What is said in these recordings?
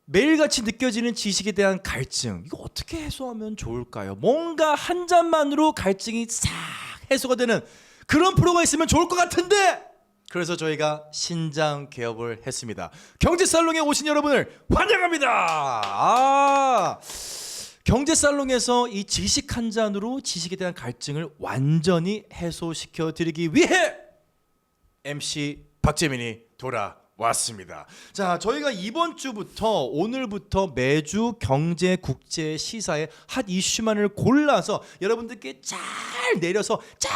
매일같이 느껴지는 지식에 대한 갈증, 이거 어떻게 해소하면 좋을까요? 뭔가 한 잔만으로 갈증이 싹 해소가 되는 그런 프로가 있으면 좋을 것 같은데, 그래서 저희가 신장 개업을 했습니다. 경제살롱에 오신 여러분을 환영합니다. 경제살롱에서 이 지식 한 잔으로 지식에 대한 갈증을 완전히 해소시켜 드리기 위해 MC 박재민이 돌아왔습니다. 자, 저희가 이번 주부터 오늘부터 매주 경제 국제 시사의 핫 이슈만을 골라서 여러분들께 잘 내려서 잘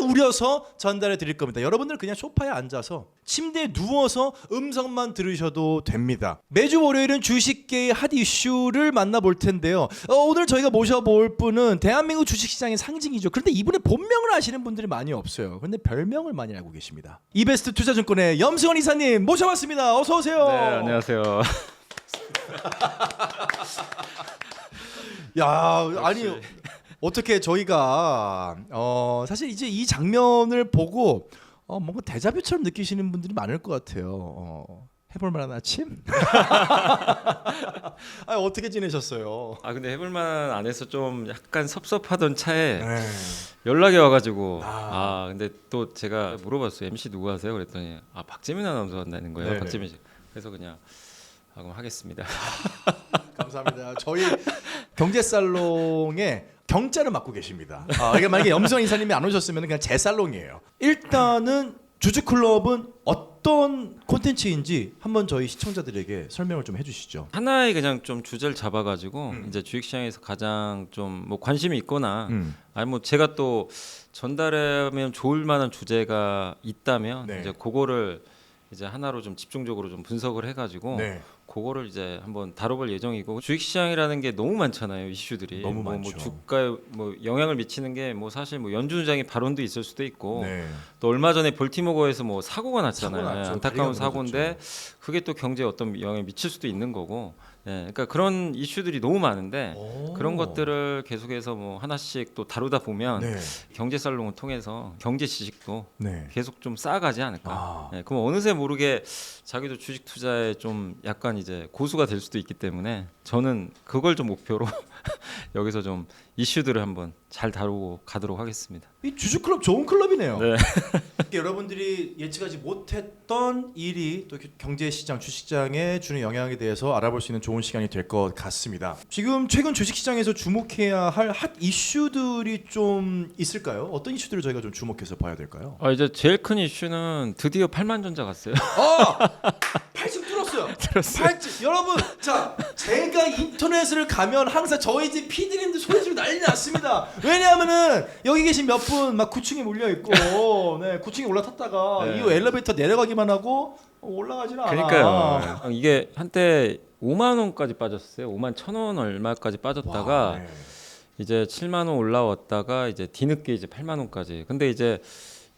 우려서 전달해 드릴 겁니다. 여러분들 그냥 소파에 앉아서 침대에 누워서 음성만 들으셔도 됩니다. 매주 월요일은 주식계의 핫 이슈를 만나볼 텐데요. 오늘 저희가 모셔볼 분은 대한민국 주식시장의 상징이죠. 그런데 이분의 본명을 아시는 분들이 많이 없어요. 그런데 별명을 많이 알고 계십니다. 이베스트 투자증권의 염승원 이사님 모셔봤습니다. 어서 오세요. 네, 안녕하세요. 야, 아니 어떻게 저희가 사실 이제 이 장면을 보고 뭔가 데자뷰처럼 느끼시는 분들이 많을 것 같아요. 해볼 만한 아침? 아, 어떻게 지내셨어요? 근데 해볼만 안 해서 좀 약간 섭섭하던 차에 네. 연락이 와가지고 근데 또 제가 물어봤어요. MC 누구 하세요? 그랬더니 박재민 아나운서 한다는 거예요. 네네. 박재민 씨. 그래서 그냥 그럼 하겠습니다. 감사합니다. 저희 경제살롱에 경자를 맡고 계십니다. 이게 만약에 염승원 이사님이 안 오셨으면 그냥 제 살롱이에요. 일단은 주주클럽은 어떤 콘텐츠인지 한번 저희 시청자들에게 설명을 좀 해주시죠. 하나의 그냥 좀 주제를 잡아가지고 이제 주식시장에서 가장 좀 뭐 관심이 있거나 아니 뭐 제가 또 전달하면 좋을 만한 주제가 있다면 네. 이제 그거를 이제 하나로 좀 집중적으로 좀 분석을 해가지고 네. 그거를 이제 한번 다뤄볼 예정이고, 주식시장이라는 게 너무 많잖아요, 이슈들이. 너무 뭐 많죠. 주가에 뭐 영향을 미치는 게 뭐 사실 뭐 연준의장의 발언도 있을 수도 있고 네. 또 얼마 전에 볼티모어에서 뭐 사고가 났잖아요. 사고 났죠. 안타까운 다리가 사고인데 그게 또 경제에 어떤 영향을 미칠 수도 있는 거고. 그러니까 그런 이슈들이 너무 많은데 오. 그런 것들을 계속해서 뭐 하나씩 또 다루다 보면 네. 경제살롱을 통해서 경제 지식도 네. 계속 좀 쌓아가지 않을까. 그럼 어느새 모르게 자기도 주식 투자에 좀 약간 이제 고수가 될 수도 있기 때문에 저는 그걸 좀 목표로 여기서 좀 이슈들을 한번 잘 다루고 가도록 하겠습니다. 이 주주클럽 좋은 클럽이네요. 네. 여러분들이 예측하지 못했던 일이 또 경제시장, 주식시장에 주는 영향에 대해서 알아볼 수 있는 좋은 시간이 될 것 같습니다. 지금 최근 주식시장에서 주목해야 할 핫 이슈들이 좀 있을까요? 어떤 이슈들을 저희가 좀 주목해서 봐야 될까요? 이제 제일 큰 이슈는 드디어 8만 전자 갔어요. 8층 뚫었어요. 들었어요. 8층. 여러분, 자, 제가 인터넷을 가면 항상 저희 집 PD님들 소리 지르고 난리 났습니다. 왜냐하면은 여기 계신 몇 분 막 9층에 몰려 있고, 네, 9층에 올라탔다가 네. 이 엘리베이터 내려가기만 하고 올라가지는 않아. 그러니까요. 이게 한때 5만 원까지 빠졌어요. 5만 1,000원 얼마까지 빠졌다가 와, 네. 이제 7만 원 올라왔다가 이제 뒤늦게 이제 8만 원까지. 근데 이제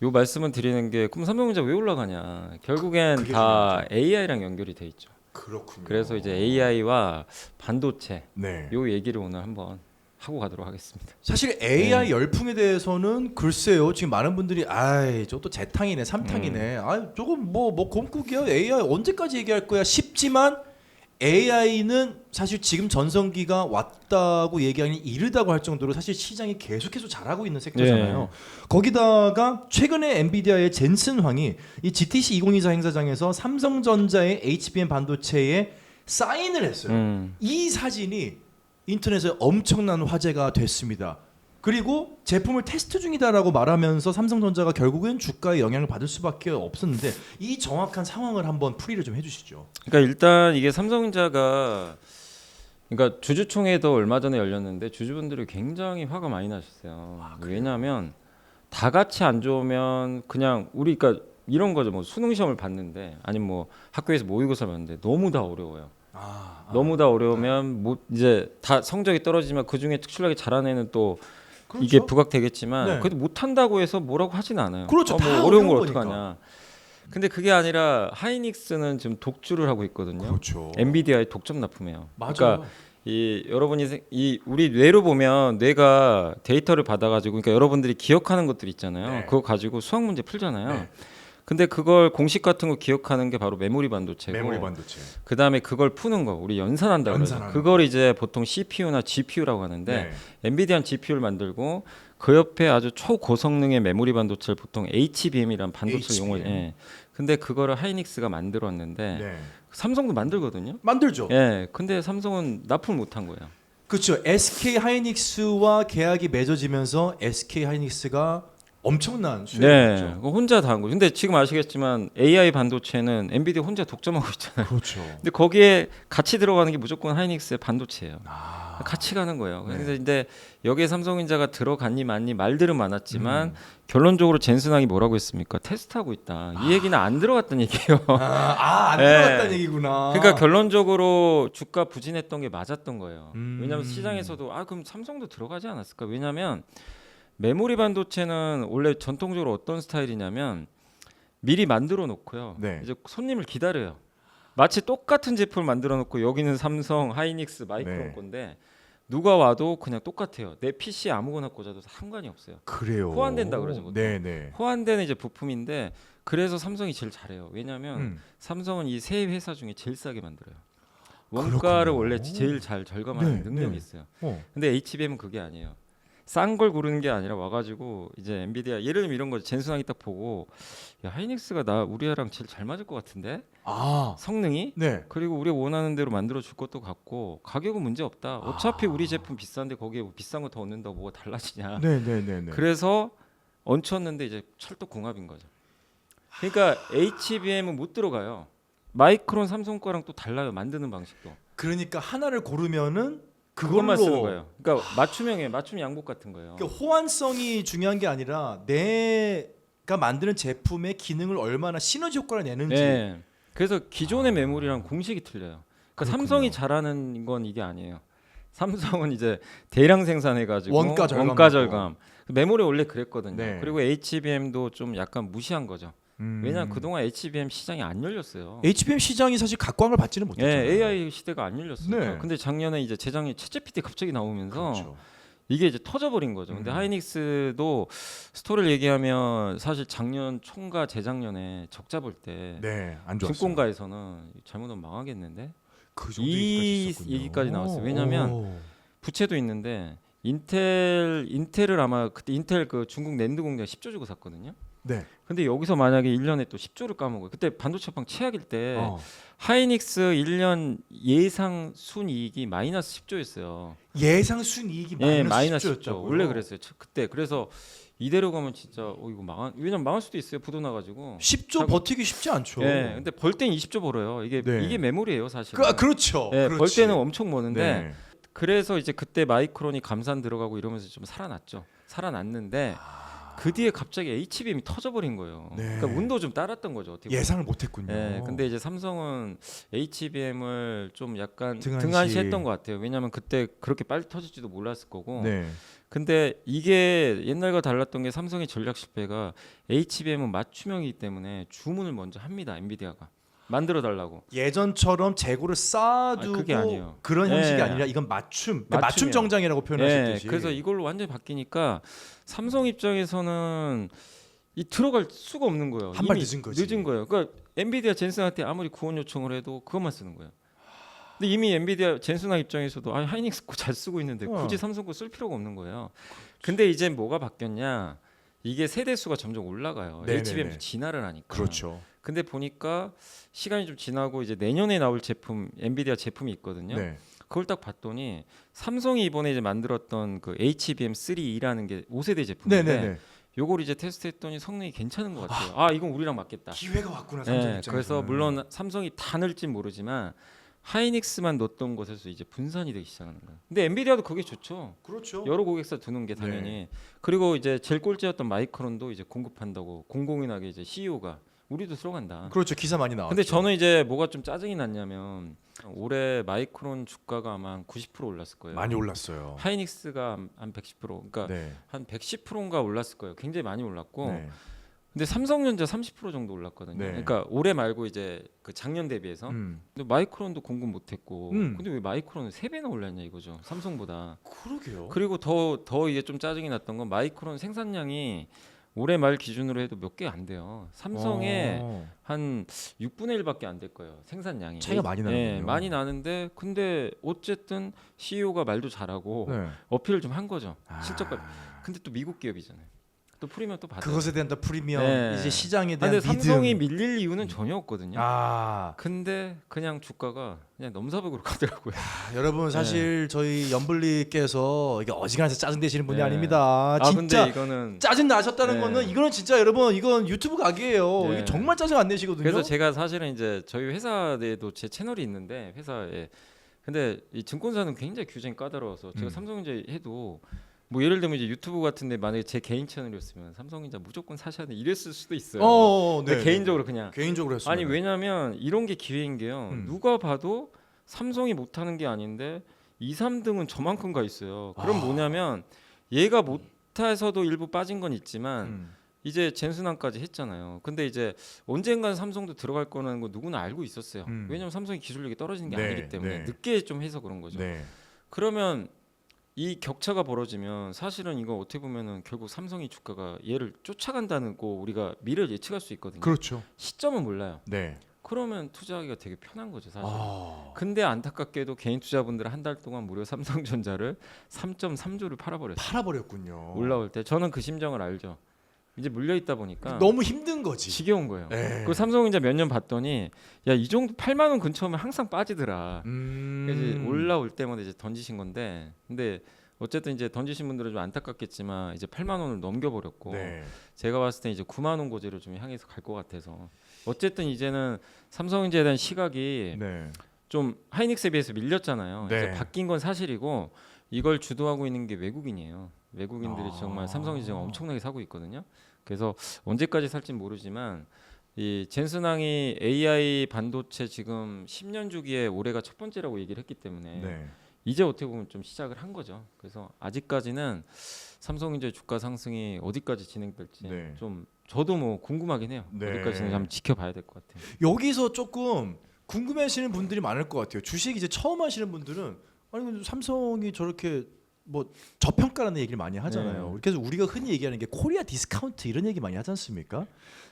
요 말씀을 드리는 게 그럼 삼성전자 왜 올라가냐? 결국엔 그게 다 AI랑 연결이 돼 있죠. 그렇군요. 그래서 이제 AI와 반도체 네. 요 얘기를 오늘 한번 하고 가도록 하겠습니다. 사실 AI 열풍에 대해서는 글쎄요. 지금 많은 분들이 저또 재탕이네, 삼탕이네. 조금 뭐 곰국이야. AI 언제까지 얘기할 거야 싶지만 AI는 사실 지금 전성기가 왔다고 얘기하기 이르다고 할 정도로 사실 시장이 계속해서 잘하고 있는 섹터잖아요. 거기다가 최근에 엔비디아의 젠슨 황이 이 GTC 2024 행사장에서 삼성전자의 HBM 반도체에 사인을 했어요. 이 사진이 인터넷에 엄청난 화제가 됐습니다. 그리고 제품을 테스트 중이다라고 말하면서 삼성전자가 결국은 주가에 영향을 받을 수밖에 없었는데 이 정확한 상황을 한번 풀이를 좀 해주시죠. 그러니까 일단 이게 삼성전자가 그러니까 주주총회도 얼마 전에 열렸는데 주주분들이 굉장히 화가 많이 나셨어요. 왜냐하면 다 같이 안 좋으면 그냥 우리 그러니까 이런 거죠. 뭐 수능 시험을 봤는데 아니면 뭐 학교에서 모의고사 봤는데 너무 다 어려워요. 너무 다 어려우면 뭐 이제 다 성적이 떨어지지만 그 중에 특출나게 잘하는 애는 또 그렇죠? 이게 부각되겠지만 네. 그래도 못한다고 해서 뭐라고 하진 않아요. 그렇죠. 다 뭐 어려운 걸 어려운 어떡하냐. 근데 그게 아니라 하이닉스는 지금 독주를 하고 있거든요. 그렇죠. 엔비디아의 독점 납품이에요. 맞아요. 그러니까 이 여러분이 이 우리 뇌로 보면 뇌가 데이터를 받아가지고 그러니까 여러분들이 기억하는 것들 있잖아요. 네. 그거 가지고 수학 문제 풀잖아요. 네. 근데 그걸 공식 같은 거 기억하는 게 바로 메모리 반도체고 메모리 반도체. 그다음에 그걸 푸는 거 우리 연산한다고 그러죠. 연산하는 그걸 이제 보통 CPU나 GPU라고 하는데 네. 엔비디아는 GPU를 만들고 그 옆에 아주 초고성능의 메모리 반도체를 보통 HBM이란 반도체 HBM. 용어. 예. 근데 그거를 하이닉스가 만들었는데 네. 삼성도 만들거든요. 만들죠. 예. 근데 삼성은 납품을 못한 거예요. 그렇죠. SK 하이닉스와 계약이 맺어지면서 SK 하이닉스가 엄청난 수혜를 네. 받죠. 그거 혼자 다 한 거죠. 근데 지금 아시겠지만 AI 반도체는 엔비디아 혼자 독점하고 있잖아요. 그렇죠. 근데 거기에 같이 들어가는 게 무조건 하이닉스의 반도체예요. 아. 같이 가는 거예요. 네. 그래서 근데 여기에 삼성전자가 들어갔니 많니 말들은 많았지만 결론적으로 젠슨항이 뭐라고 했습니까? 테스트하고 있다. 이 얘기는 안 들어갔던 얘기예요. 안 네. 들어갔다는 얘기구나. 그러니까 결론적으로 주가 부진했던 게 맞았던 거예요. 음. 왜냐하면 시장에서도 그럼 삼성도 들어가지 않았을까? 왜냐하면 메모리 반도체는 원래 전통적으로 어떤 스타일이냐면 미리 만들어 놓고요. 네. 이제 손님을 기다려요. 마치 똑같은 제품을 만들어 놓고 여기는 삼성, 하이닉스, 마이크론 네. 건데 누가 와도 그냥 똑같아요. 내 PC에 아무거나 꽂아도 상관이 없어요. 그래요. 호환된다 그러죠, 보통. 네네. 호환되는 이제 부품인데 그래서 삼성이 제일 잘해요. 왜냐하면 삼성은 이 세 회사 중에 제일 싸게 만들어요. 원가를 그렇군요. 원래 제일 잘 절감하는 네, 능력이 네. 있어요. 어. 근데 HBM은 그게 아니에요. 싼 걸 고르는 게 아니라 와가지고 이제 엔비디아 예를 들면 이런 거죠. 젠슨항이 딱 보고 야 하이닉스가 나 우리 애랑 제일 잘 맞을 것 같은데 아. 성능이 네. 그리고 우리가 원하는 대로 만들어 줄 것도 같고 가격은 문제 없다. 어차피 우리 제품 비싼데 거기에 뭐 비싼 거 더 얻는다고 뭐가 달라지냐. 네네네네. 그래서 얹혔는데 이제 찰떡궁합인 거죠. 그러니까 HBM은 못 들어가요. 마이크론 삼성 거랑 또 달라요. 만드는 방식도. 그러니까 하나를 고르면은 그것만 그걸로 쓰는 거예요. 그러니까 맞춤형에 맞춤 양복 같은 거예요. 그러니까 호환성이 중요한 게 아니라 내가 만드는 제품의 기능을 얼마나 시너지 효과를 내는지. 네. 그래서 기존의 메모리랑 공식이 틀려요. 그러니까 그렇군요. 삼성이 잘하는 건 이게 아니에요. 삼성은 이제 대량 생산해가지고 원가 절감 원가 절감. 메모리 원래 그랬거든요. 네. 그리고 HBM도 좀 약간 무시한 거죠. 왜냐하면 그동안 HBM 시장이 안 열렸어요. HBM 시장이 사실 각광을 받지는 예, 못했잖아요. AI 시대가 안 열렸어요. 네. 근데 작년에 이제 재작년에 챗GPT 갑자기 나오면서 그렇죠. 이게 이제 터져버린 거죠. 근데 하이닉스도 스토리를 얘기하면 사실 작년 총과 재작년에 적자 볼 때 네, 안 좋았어요. 증권가에서는 잘못하면 망하겠는데 그 정도 이 얘기까지 얘기까지 있었군요. 나왔어요. 왜냐하면 오. 부채도 있는데 인텔을 아마 그때 인텔 그 중국 낸드 공장 10조 주고 샀거든요. 네. 근데 여기서 만약에 1년에 또 10조를 까먹어요. 그때 반도체방 최악일 때 어. 하이닉스 1년 예상 순이익이 마이너스 10조였어요. 예상 순이익이 예, 마이너스 마이너스 10조였다고요? 10조. 원래 그랬어요. 그때. 그래서 이대로 가면 진짜 이거 왜냐면 망할 수도 있어요. 부도 나가지고. 10조 자꾸- 버티기 쉽지 않죠. 예. 근데 벌 땐 20조 벌어요. 이게 네. 이게 메모리예요, 사실. 그렇죠. 예, 벌 그렇지. 때는 엄청 버는데 네. 그래서 이제 그때 마이크론이 감산 들어가고 이러면서 좀 살아났죠. 살아났는데 그 뒤에 갑자기 HBM이 터져버린 거예요. 네. 그러니까 운도 좀 따랐던 거죠. 어떻게 보면. 예상을 못했군요. 예, 근데 이제 삼성은 HBM을 좀 약간 등한시. 등한시했던 것 같아요. 왜냐하면 그때 그렇게 빨리 터질지도 몰랐을 거고. 네. 근데 이게 옛날과 달랐던 게 삼성의 전략 실패가 HBM은 맞춤형이기 때문에 주문을 먼저 합니다. 엔비디아가 만들어 달라고. 예전처럼 재고를 쌓아두고 그게 아니에요. 그런 예. 형식이 아니라 이건 맞춤, 그러니까 맞춤 맞춤이에요. 정장이라고 예, 표현하셨듯이. 그래서 이걸로 완전히 바뀌니까 삼성 입장에서는 이 들어갈 수가 없는 거예요. 한발 이미 늦은 거지. 늦은 거예요. 그러니까 엔비디아 젠슨한테 아무리 구원 요청을 해도 그것만 쓰는 거예요. 근데 이미 엔비디아 젠슨아 입장에서도 하이닉스 거 잘 쓰고 있는데 굳이 삼성 거 쓸 필요가 없는 거예요. 근데 이제 뭐가 바뀌었냐? 이게 세대 수가 점점 올라가요. 네네네. HBM도 진화를 하니까. 그렇죠. 근데 보니까 시간이 좀 지나고 이제 내년에 나올 제품 엔비디아 제품이 있거든요. 네. 그걸 딱 봤더니 삼성이 이번에 이제 만들었던 그 HBM3E라는 게 5세대 제품인데 네네네. 요걸 이제 테스트했더니 성능이 괜찮은 것 같아요. 이건 우리랑 맞겠다. 기회가 왔구나 삼성 네, 입장에서. 그래서 물론 삼성이 다 넣을진 모르지만 하이닉스만 넣었던 곳에서 이제 분산이 되기 시작하는 거예요. 근데 엔비디아도 그게 좋죠. 그렇죠. 여러 고객사 두는 게 당연히. 그리고 이제 제일 꼴찌였던 마이크론도 이제 공급한다고 공공연하게 이제 CEO가 우리도 들어간다. 그렇죠. 기사 많이 나왔죠. 근데 저는 이제 뭐가 좀 짜증이 났냐면 올해 마이크론 주가가 아마 한 90% 올랐을 거예요. 많이 올랐어요. 하이닉스가 한 110%, 그러니까 네. 한 110%인가 올랐을 거예요. 굉장히 많이 올랐고. 네. 근데 삼성전자 30% 정도 올랐거든요. 네. 그러니까 올해 말고 이제 그 작년 대비해서. 근데 마이크론도 공급 못했고. 근데 왜 마이크론은 3배나 올랐냐 이거죠. 삼성보다. 그러게요. 그리고 더 이게 좀 짜증이 났던 건 마이크론 생산량이 올해 말 기준으로 해도 몇 개 안 돼요. 삼성의 어. 한 6분의 1밖에 안 될 거예요. 생산량이. 차이가 많이 나는군요. 네, 많이 나는데 근데 어쨌든 CEO가 말도 잘하고 네. 어필을 좀 한 거죠. 아. 실적과. 근데 또 미국 기업이잖아요. 또 프리미엄 또 받아요. 그것에 대한 더 프리미엄 네. 이제 시장에 아, 대한 근데 믿음. 삼성이 밀릴 이유는 전혀 없거든요. 아. 근데 그냥 주가가 그냥 넘사벽으로 가더라고요. 여러분 사실 저희 연불리께서 이게 어지간해서 짜증내시는 분이 네. 아닙니다. 아 진짜 근데 이거는 짜증 나셨다는 네. 거는 이거는 진짜 여러분 이건 유튜브 각이에요. 네. 이게 정말 짜증 안 내시거든요. 그래서 제가 사실은 이제 저희 회사 내에도 제 채널이 있는데 회사에 근데 이 증권사는 굉장히 규정이 까다로워서 제가 삼성전자 해도 뭐 예를 들면 이제 유튜브 같은데 만약에 제 개인 채널이었으면 삼성전자 무조건 사셔야 돼 이랬을 수도 있어요. 네. 근데 개인적으로 그냥 개인적으로 했습니다. 아니 왜냐면 이런 게 기회인 게요. 누가 봐도 삼성이 못하는 게 아닌데 2, 3등은 저만큼 가 있어요. 그럼 뭐냐면 얘가 못해서도 일부 빠진 건 있지만 이제 젠순환까지 했잖아요. 근데 이제 언젠간 삼성도 들어갈 거라는 거 누구나 알고 있었어요. 왜냐면 삼성이 기술력이 떨어지는 게 네, 아니기 때문에 네. 늦게 좀 해서 그런 거죠. 네. 그러면 이 격차가 벌어지면 사실은 이거 어떻게 보면은 결국 삼성이 주가가 얘를 쫓아간다는 거 우리가 미래를 예측할 수 있거든요. 그렇죠. 시점은 몰라요. 네. 그러면 투자하기가 되게 편한 거죠, 사실. 아. 근데 안타깝게도 개인 투자분들은 한 달 동안 무려 삼성전자를 3.3조를 팔아버렸어요. 팔아버렸군요. 올라올 때 저는 그 심정을 알죠. 이제 물려 있다 보니까 너무 힘든 거지. 지겨운 거예요. 네. 그 삼성전자 몇 년 봤더니 야 이 정도 8만 원 근처면 항상 빠지더라. 그래서 이제 올라올 때마다 이제 던지신 건데, 근데 어쨌든 이제 던지신 분들은 좀 안타깝겠지만 이제 8만 원을 넘겨버렸고, 네. 제가 봤을 때 이제 9만 원 고지를 좀 향해서 갈 것 같아서 어쨌든 이제는 삼성전자에 대한 시각이 네. 좀 하이닉스에 비해서 밀렸잖아요. 네. 이제 바뀐 건 사실이고 이걸 주도하고 있는 게 외국인이에요. 외국인들이 정말 삼성전자 엄청나게 사고 있거든요. 그래서 언제까지 살진 모르지만 이 젠슨항이 AI 반도체 지금 10년 주기에 올해가 첫 번째라고 얘기를 했기 때문에 네. 이제 어떻게 보면 좀 시작을 한 거죠. 그래서 아직까지는 삼성전자 주가 상승이 어디까지 진행될지 네. 좀 저도 뭐 궁금하긴 해요. 네. 어디까지는 한번 지켜봐야 될 것 같아요. 여기서 조금 궁금해하시는 분들이 많을 것 같아요. 주식 이제 처음 하시는 분들은 아니 근데 삼성이 저렇게 뭐 저평가라는 얘기를 많이 하잖아요. 네. 그래서 우리가 흔히 얘기하는 게 코리아 디스카운트 이런 얘기 많이 하지 않습니까?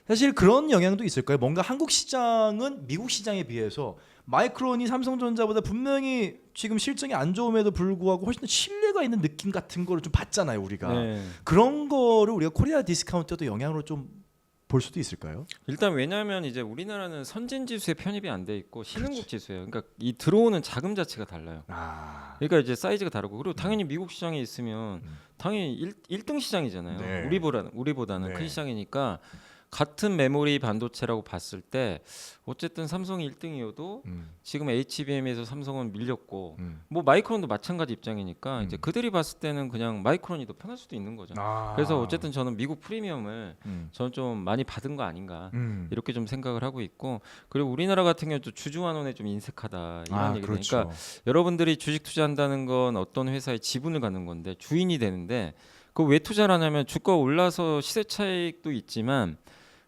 사실 그런 영향도 있을까요? 뭔가 한국 시장은 미국 시장에 비해서 마이크론이 삼성전자보다 분명히 지금 실적이 안 좋음에도 불구하고 훨씬 더 신뢰가 있는 느낌 같은 거를 좀 받잖아요, 우리가. 네. 그런 거를 우리가 코리아 디스카운트도 영향으로 좀 볼 수도 있을까요? 일단 왜냐하면 이제 우리나라는 선진 지수에 편입이 안 돼 있고 신흥국 그렇지. 지수예요. 그러니까 이 들어오는 자금 자체가 달라요. 아. 그러니까 이제 사이즈가 다르고 그리고 당연히 미국 시장에 있으면 당연히 1등 시장이잖아요. 네. 우리보다는 네. 큰 시장이니까 같은 메모리 반도체라고 봤을 때 어쨌든 삼성이 1등이어도 지금 HBM에서 삼성은 밀렸고 뭐 마이크론도 마찬가지 입장이니까 이제 그들이 봤을 때는 그냥 마이크론이 더 편할 수도 있는 거죠. 아. 그래서 어쨌든 저는 미국 프리미엄을 저는 좀 많이 받은 거 아닌가 이렇게 좀 생각을 하고 있고, 그리고 우리나라 같은 경우 또 주주환원에 좀 인색하다 이런 얘기를 그렇죠. 하니까 여러분들이 주식 투자한다는 건 어떤 회사의 지분을 갖는 건데 주인이 되는데 그 왜 투자를 하냐면 주가 올라서 시세 차익도 있지만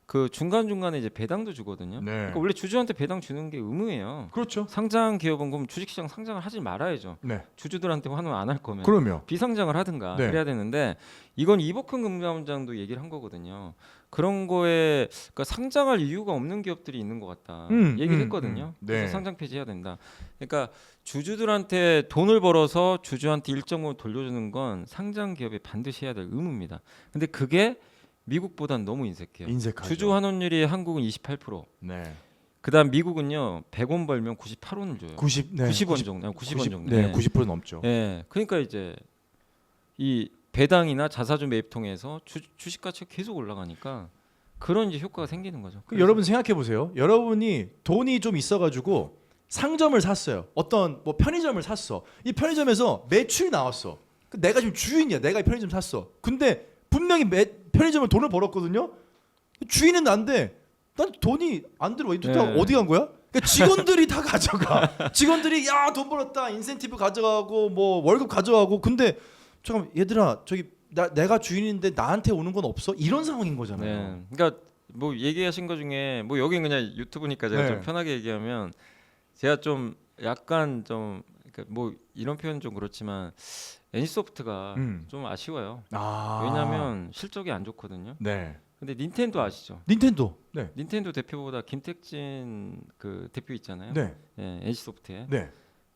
그 중간 중간에 이제 배당도 주거든요. 네. 그러니까 원래 주주한테 배당 주는 게 의무예요. 그렇죠. 상장 기업은 그럼 주식시장 상장을 하지 말아야죠. 네. 주주들한테 환원 안 할 거면 그럼요. 비상장을 하든가 네. 그래야 되는데 이건 이복훈 금감원장도 얘기를 한 거거든요. 그런 거에 그러니까 상장할 이유가 없는 기업들이 있는 것 같다 얘기를 했거든요. 네. 그래서 상장 폐지해야 된다. 그러니까 주주들한테 돈을 벌어서 주주한테 일정을 돌려주는 건 상장 기업이 반드시 해야 될 의무입니다. 근데 그게 미국보단 너무 인색해요. 인색하죠. 주주 환원율이 한국은 28%. 네. 그다음 미국은요 100원 벌면 98원을 줘요. 90원 정도, 90원 정도. 네, 90% 넘죠. 예, 그러니까 이제 이 배당이나 자사주 매입 통해서 주식 가치가 계속 올라가니까 그런 이제 효과가 생기는 거죠. 그 여러분 생각해 보세요. 여러분이 돈이 좀 있어가지고 상점을 샀어요. 어떤 뭐 편의점을 샀어. 이 편의점에서 매출이 나왔어. 내가 지금 주인이야. 내가 이 편의점 샀어. 근데 분명히 편의점을 돈을 벌었거든요. 주인은 난데 난 돈이 안 들어와. 다 네. 어디 간 거야? 그러니까 직원들이 다 가져가. 직원들이 야 돈 벌었다. 인센티브 가져가고 뭐 월급 가져가고. 근데 잠깐 얘들아 저기 내가 주인인데 나한테 오는 건 없어? 이런 상황인 거잖아요. 네. 그러니까 뭐 얘기하신 것 중에 뭐 여기 그냥 유튜브니까 제가 네. 좀 편하게 얘기하면 제가 좀 약간 좀 그러니까 뭐 이런 표현 좀 그렇지만 NC소프트가 좀 아쉬워요. 아. 왜냐하면 실적이 안 좋거든요. 네. 근데 닌텐도 아시죠? 닌텐도. 네. 닌텐도 대표보다 김택진 그 대표 있잖아요. 네. 예, NC소프트에 네.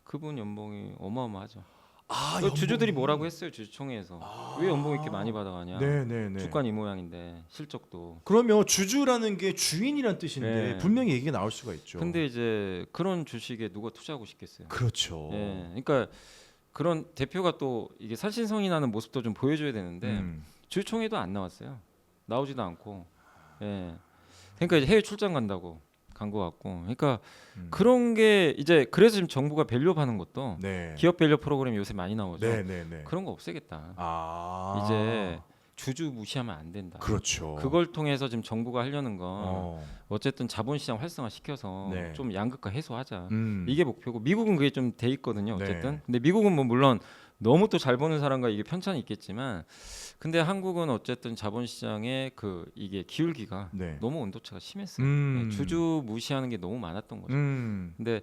그분 연봉이 어마어마하죠. 아, 또 주주들이 뭐라고 했어요, 주주총회에서. 왜 연봉 이렇게 많이 받아가냐. 네네네. 주관 이 모양인데 실적도. 그러면 주주라는 게 주인이란 뜻인데 네. 분명히 얘기가 나올 수가 있죠. 근데 이제 그런 주식에 누가 투자하고 싶겠어요. 그렇죠. 예, 그러니까 그런 대표가 또 이게 살신성이 나는 모습도 좀 보여줘야 되는데 주주총회도 안 나왔어요. 나오지도 않고. 예, 그러니까 이제 해외 출장 간다고 간 것 같고. 그러니까 그런 게 이제 그래서 지금 정부가 밸류업 하는 것도 네. 기업 밸류업 프로그램이 요새 많이 나오죠. 네네네. 그런 거 없애겠다. 아. 이제 주주 무시하면 안 된다. 그렇죠. 그걸 통해서 지금 정부가 하려는 건 어. 어쨌든 자본시장 활성화 시켜서 네. 좀 양극화 해소하자. 음. 이게 목표고 미국은 그게 좀 돼 있거든요. 어쨌든. 네. 근데 미국은 뭐 물론 너무 또 잘 버는 사람과 이게 편차는 있겠지만, 근데 한국은 어쨌든 자본시장의 그 이게 기울기가 네. 너무 온도차가 심했어요. 음. 주주 무시하는 게 너무 많았던 거죠. 근데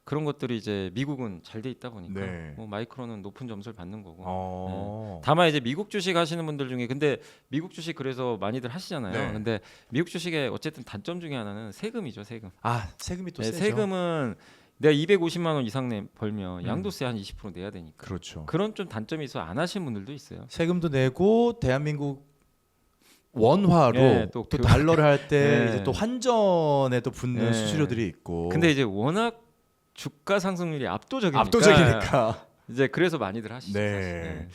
그런 것들이 이제 미국은 잘 돼 있다 보니까 네. 뭐 마이크로는 높은 점수를 받는 거고. 어. 다만 이제 미국 주식 하시는 분들 중에 근데 미국 주식 그래서 많이들 하시잖아요. 네. 근데 미국 주식의 어쨌든 단점 중에 하나는 세금이죠, 세금. 아, 세금이 또 네, 세죠. 세금은 내가 250만 원 이상 벌면 음. 양도세 한 20% 내야 되니까. 그렇죠. 그런 좀 단점이 있어 안 하시는 분들도 있어요. 세금도 내고 대한민국 원화로 네, 또 또 달러를 할 때 네. 이제 또 환전에 또 붙는 네. 수수료들이 있고. 근데 이제 워낙 주가 상승률이 압도적이니까. 압도적이니까. 이제 그래서 많이들 하시죠. 네. 사실. 네.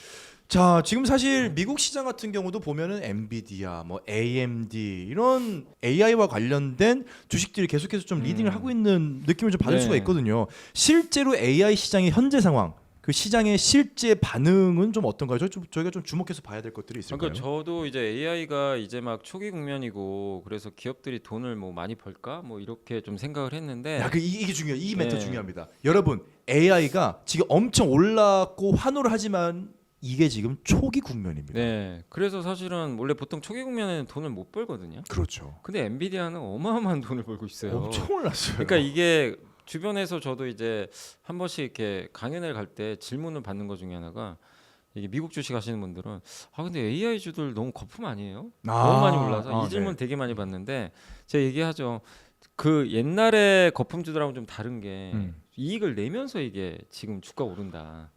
자, 지금 사실 미국 시장 같은 경우도 보면은 엔비디아, 뭐 AMD 이런 AI와 관련된 주식들이 계속해서 좀 리딩을 하고 있는 느낌을 좀 받을 네. 수가 있거든요. 실제로 AI 시장의 현재 상황, 그 시장의 실제 반응은 좀 어떤가요? 저희가 좀 주목해서 봐야 될 것들이 있을까요? 그러니까 저도 이제 AI가 이제 막 초기 국면이고 그래서 기업들이 돈을 뭐 많이 벌까 뭐 이렇게 좀 생각을 했는데 야, 이게 중요해요. 이 멘트 네. 중요합니다. 여러분, AI가 지금 엄청 올랐고 환호를 하지만 이게 지금 초기 국면입니다. 네. 그래서 사실은 원래 보통 초기 국면에는 돈을 못 벌거든요. 그렇죠. 근데 엔비디아는 어마어마한 돈을 벌고 있어요. 엄청 올랐어요. 그러니까 이게 주변에서 저도 이제 한 번씩 이렇게 강연을 갈 때 질문을 받는 것 중에 하나가 이게 미국 주식 하시는 분들은 아 근데 AI 주들 너무 거품 아니에요? 너무 많이 올라서 이 질문 되게 많이 받는데 제가 얘기하죠. 그 옛날에 거품주들하고 좀 다른 게 이익을 내면서 이게 지금 주가 오른다.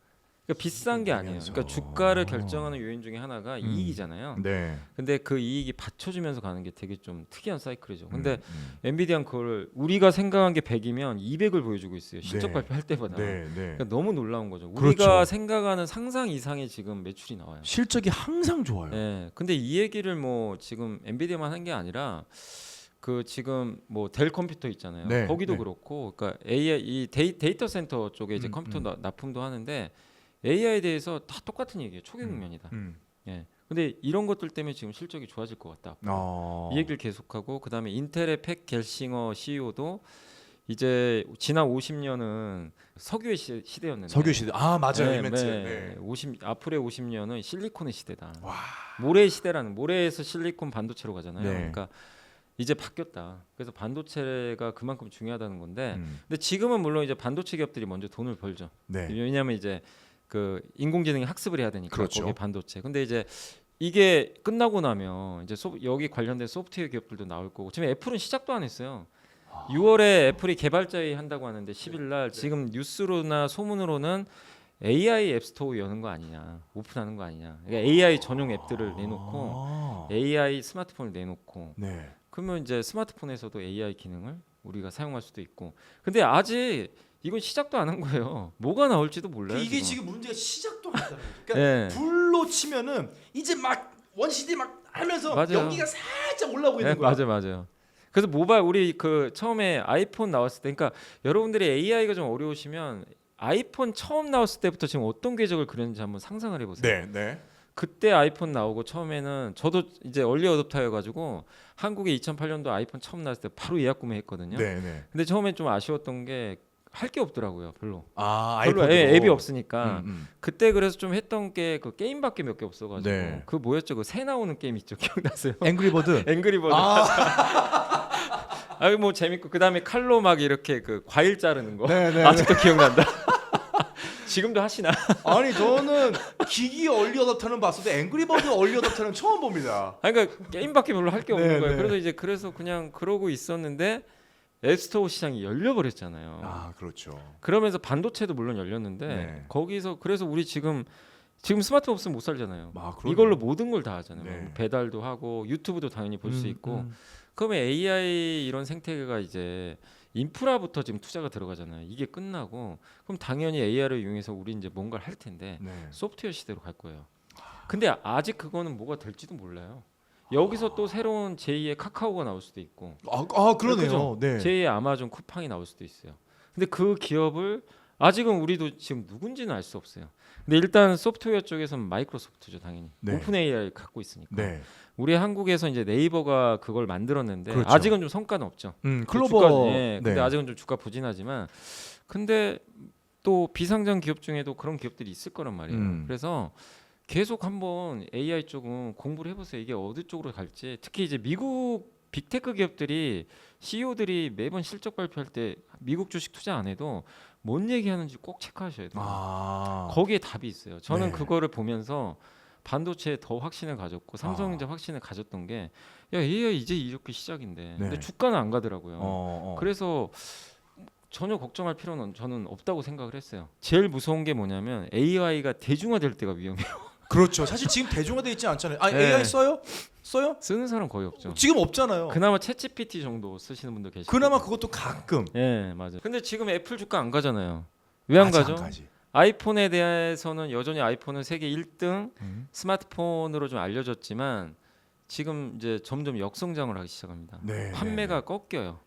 그러니까 비싼 게 아니에요. 그러니까 주가를 결정하는 요인 중에 하나가 이익이잖아요. 네. 근데 그 이익이 받쳐주면서 가는 게 되게 좀 특이한 사이클이죠. 근데 엔비디아는 그걸 우리가 생각한 게 100이면 200을 보여주고 있어요. 실적 네. 발표할 때마다. 네, 네. 그러니까 너무 놀라운 거죠. 우리가 그렇죠. 생각하는 상상 이상의 지금 매출이 나와요. 실적이 항상 좋아요. 네. 근데 이 얘기를 뭐 지금 엔비디아만 한 게 아니라 그 지금 뭐 델 컴퓨터 있잖아요. 네, 거기도 네. 그렇고, 그러니까 AI 이 데이터 센터 쪽에 이제 컴퓨터 납품도 하는데 AI에 대해서 다 똑같은 얘기예요. 초기 국면이다. 예. 근데 이런 것들 때문에 지금 실적이 좋아질 것 같다. 이 얘기를 계속하고 그다음에 인텔의 팩 겔싱어 CEO도 이제 지난 50년은 석유의 시대였는데 석유 시대. 아, 맞아요. 네, 이 멘트. 네. 네. 50 앞으로의 50년은 실리콘의 시대다. 와. 모래의 시대라는 모래에서 실리콘 반도체로 가잖아요. 네. 그러니까 이제 바뀌었다. 그래서 반도체가 그만큼 중요하다는 건데 음. 근데 지금은 물론 이제 반도체 기업들이 먼저 돈을 벌죠. 네. 왜냐하면 이제 그 인공지능이 학습을 해야 되니까 그렇죠. 거기 반도체. 근데 이제 이게 끝나고 나면 이제 여기 관련된 소프트웨어 기업들도 나올 거고 지금 애플은 시작도 안 했어요. 6월에 애플이 개발자회의 한다고 하는데 10일 날 지금 뉴스로나 소문으로는 AI 앱스토어 여는 거 아니냐, 오픈하는 거 아니냐. 그러니까 AI 전용 앱들을 내놓고 AI 스마트폰을 내놓고 네. 그러면 이제 스마트폰에서도 AI 기능을 우리가 사용할 수도 있고. 근데 아직 이건 시작도 안 한 거예요. 뭐가 나올지도 몰라요. 이게 지금 문제가 시작도 안 했다는 거죠. 그러니까 네. 불로 치면은 이제 막 원시대 막 하면서 맞아요. 연기가 살짝 올라오고 있는 네, 거야. 맞아요. 그래서 모바일 우리 그 처음에 아이폰 나왔을 때, 그러니까 여러분들이 AI가 좀 어려우시면 아이폰 처음 나왔을 때부터 지금 어떤 궤적을 그렸는지 한번 상상을 해보세요. 네, 네. 그때 아이폰 나오고 처음에는 저도 이제 얼리 어댑터여가지고 한국에 2008년도 아이폰 처음 나왔을 때 바로 예약 구매했거든요. 네, 네. 근데 처음엔 좀 아쉬웠던 게 할 게 없더라고요, 별로. 아, 별로 아이폰으로. 앱이 없으니까. 음. 그때 그래서 좀 했던 게 그 게임밖에 몇 개 없어가지고 네. 그 뭐였죠? 그 새 나오는 게임 있죠, 기억나세요? 앵그리버드. 앵그리버드. 아, 뭐 재밌고 그 다음에 칼로 막 이렇게 그 과일 자르는 거 네, 네. 아직도 기억난다. 지금도 하시나? 아니 저는 기기 얼리 어답터는 봤어도 앵그리버드 얼리 어답터는 처음 봅니다. 아니, 그러니까 게임밖에 별로 할 게 없는 네, 거예요. 네. 그래서 그냥 그러고 있었는데 앱스토어 시장이 열려버렸잖아요. 아 그렇죠. 그러면서 반도체도 물론 열렸는데 네. 거기서 그래서 우리 지금 스마트폰 없으면 못 살잖아요. 아, 그러네요. 이걸로 모든 걸 다 하잖아요. 네. 뭐 배달도 하고 유튜브도 당연히 볼 수 있고. 음. 그러면 AI 이런 생태계가 이제 인프라부터 지금 투자가 들어가잖아요. 이게 끝나고 그럼 당연히 AI를 이용해서 우리 이제 뭔가를 할 텐데 네. 소프트웨어 시대로 갈 거예요. 근데 아직 그거는 뭐가 될지도 몰라요. 여기서 또 새로운 제2의 카카오가 나올 수도 있고 그러네요. 그죠? 네. 제2의 아마존 쿠팡이 나올 수도 있어요. 근데 그 기업을 아직은 우리도 지금 누군지는 알 수 없어요. 근데 일단 소프트웨어 쪽에서는 마이크로소프트죠, 당연히. 네. 오픈 AI 갖고 있으니까. 네. 우리 한국에서 이제 네이버가 그걸 만들었는데 그렇죠. 아직은 좀 성과는 없죠. 클로버. 주가, 예, 근데 네. 아직은 좀 주가 부진하지만 근데 또 비상장 기업 중에도 그런 기업들이 있을 거란 말이에요. 그래서 계속 한번 AI 쪽은 공부를 해보세요. 이게 어느 쪽으로 갈지. 특히 이제 미국 빅테크 기업들이 CEO들이 매번 실적 발표할 때 미국 주식 투자 안 해도 뭔 얘기하는지 꼭 체크하셔야 돼요. 거기에 답이 있어요. 저는 네. 그거를 보면서 반도체에 더 확신을 가졌고 삼성전자 확신을 가졌던 게 야, AI 이제 이렇게 시작인데 네. 근데 주가는 안 가더라고요. 그래서 전혀 걱정할 필요는 저는 없다고 생각을 했어요. 제일 무서운 게 뭐냐면 AI가 대중화될 때가 위험해요. 그렇죠. 사실 지금 대중화돼 있지 않잖아요. 네. AI 써요? 써요? 쓰는 사람 거의 없죠. 지금 없잖아요. 그나마 챗GPT 정도 쓰시는 분도 계시고. 그나마 그것도 가끔. 예, 맞아요. 근데 지금 애플 주가 안 가잖아요. 왜 안 가죠? 아이폰에 대해서는 여전히 아이폰은 세계 1등 스마트폰으로 좀 알려졌지만 지금 이제 점점 역성장을 하기 시작합니다. 네, 판매가 꺾여요.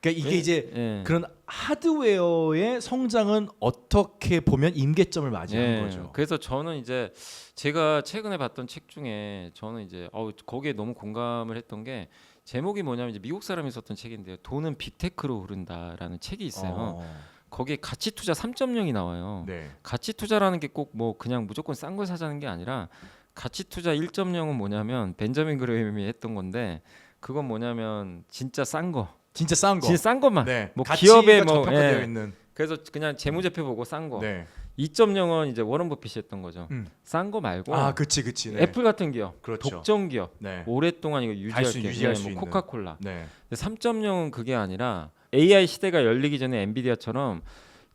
그러니까 이게 이제 예. 그런 하드웨어의 성장은 어떻게 보면 임계점을 맞이하는 예, 거죠. 그래서 저는 이제 제가 최근에 봤던 책 중에 저는 이제 거기에 너무 공감을 했던 게 제목이 뭐냐면 이제 미국 사람이 썼던 책인데요. 돈은 빅테크로 흐른다라는 책이 있어요. 거기에 가치 투자 3.0이 나와요. 네. 가치 투자라는 게 꼭 뭐 그냥 무조건 싼 걸 사자는 게 아니라 가치 투자 1.0은 뭐냐면 벤자민 그레임이 했던 건데 그건 뭐냐면 진짜 싼 거. 진짜 싼 거. 진짜 싼 것만. 네. 뭐 가치가 기업에 뭐 저평가되어 예. 있는. 그래서 그냥 재무제표 보고 싼 거. 네. 2.0은 이제 워런 버핏이 했던 거죠. 싼 거 말고 그치. 네. 애플 같은 기업, 그렇죠. 독점 기업, 네. 오랫동안 이거 유지할 게 유지할 수 뭐 있는. 코카콜라. 네. 3.0은 그게 아니라 AI 시대가 열리기 전에 엔비디아처럼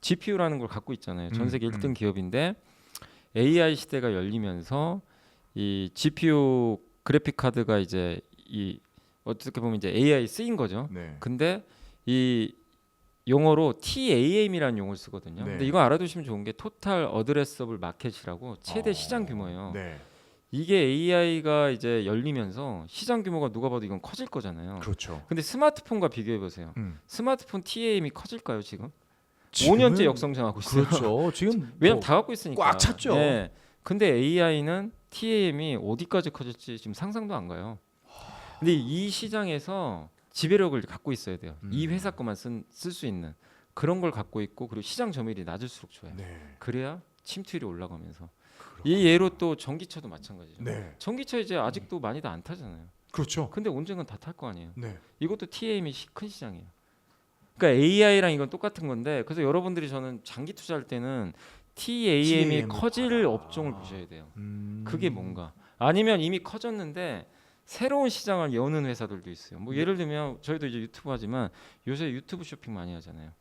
GPU라는 걸 갖고 있잖아요. 전 세계 1등 기업인데 AI 시대가 열리면서 이 GPU 그래픽 카드가 이제 이 어떻게 보면 이제 AI 쓰인 거죠. 네. 근데 이 용어로 TAM이라는 용어를 쓰거든요. 네. 근데 이거 알아두시면 좋은 게 토탈 어드레서블 마켓이라고 최대 시장 규모예요. 네. 이게 AI가 이제 열리면서 시장 규모가 누가 봐도 이건 커질 거잖아요. 그렇죠. 근데 스마트폰과 비교해 보세요. 스마트폰 TAM이 커질까요, 지금? 지금은 5년째 역성장하고 있어요. 그렇죠. 지금 왜냐면 다 갖고 있으니까. 꽉 찼죠. 네. 근데 AI는 TAM이 어디까지 커질지 지금 상상도 안 가요. 근데 이 시장에서 지배력을 갖고 있어야 돼요. 이 회사 것만 쓸 수 있는 그런 걸 갖고 있고 그리고 시장 점유율이 낮을수록 좋아요. 네. 그래야 침투율이 올라가면서 이 예로 또 전기차도 마찬가지죠. 네. 전기차 이제 아직도 많이도 안 타잖아요. 그렇죠. 근데 언젠간 다 탈 거 아니에요. 네. 이것도 TAM이 큰 시장이에요. 그러니까 AI랑 이건 똑같은 건데 그래서 여러분들이 저는 장기 투자할 때는 TAM이 커질 업종을 보셔야 돼요. 그게 뭔가 아니면 이미 커졌는데 새로운 시장을 여는 회사들도 있어요. 뭐 예를 들면 저희도 이제 유튜브 하지만 요새 유튜브 쇼핑 많이 하잖아요.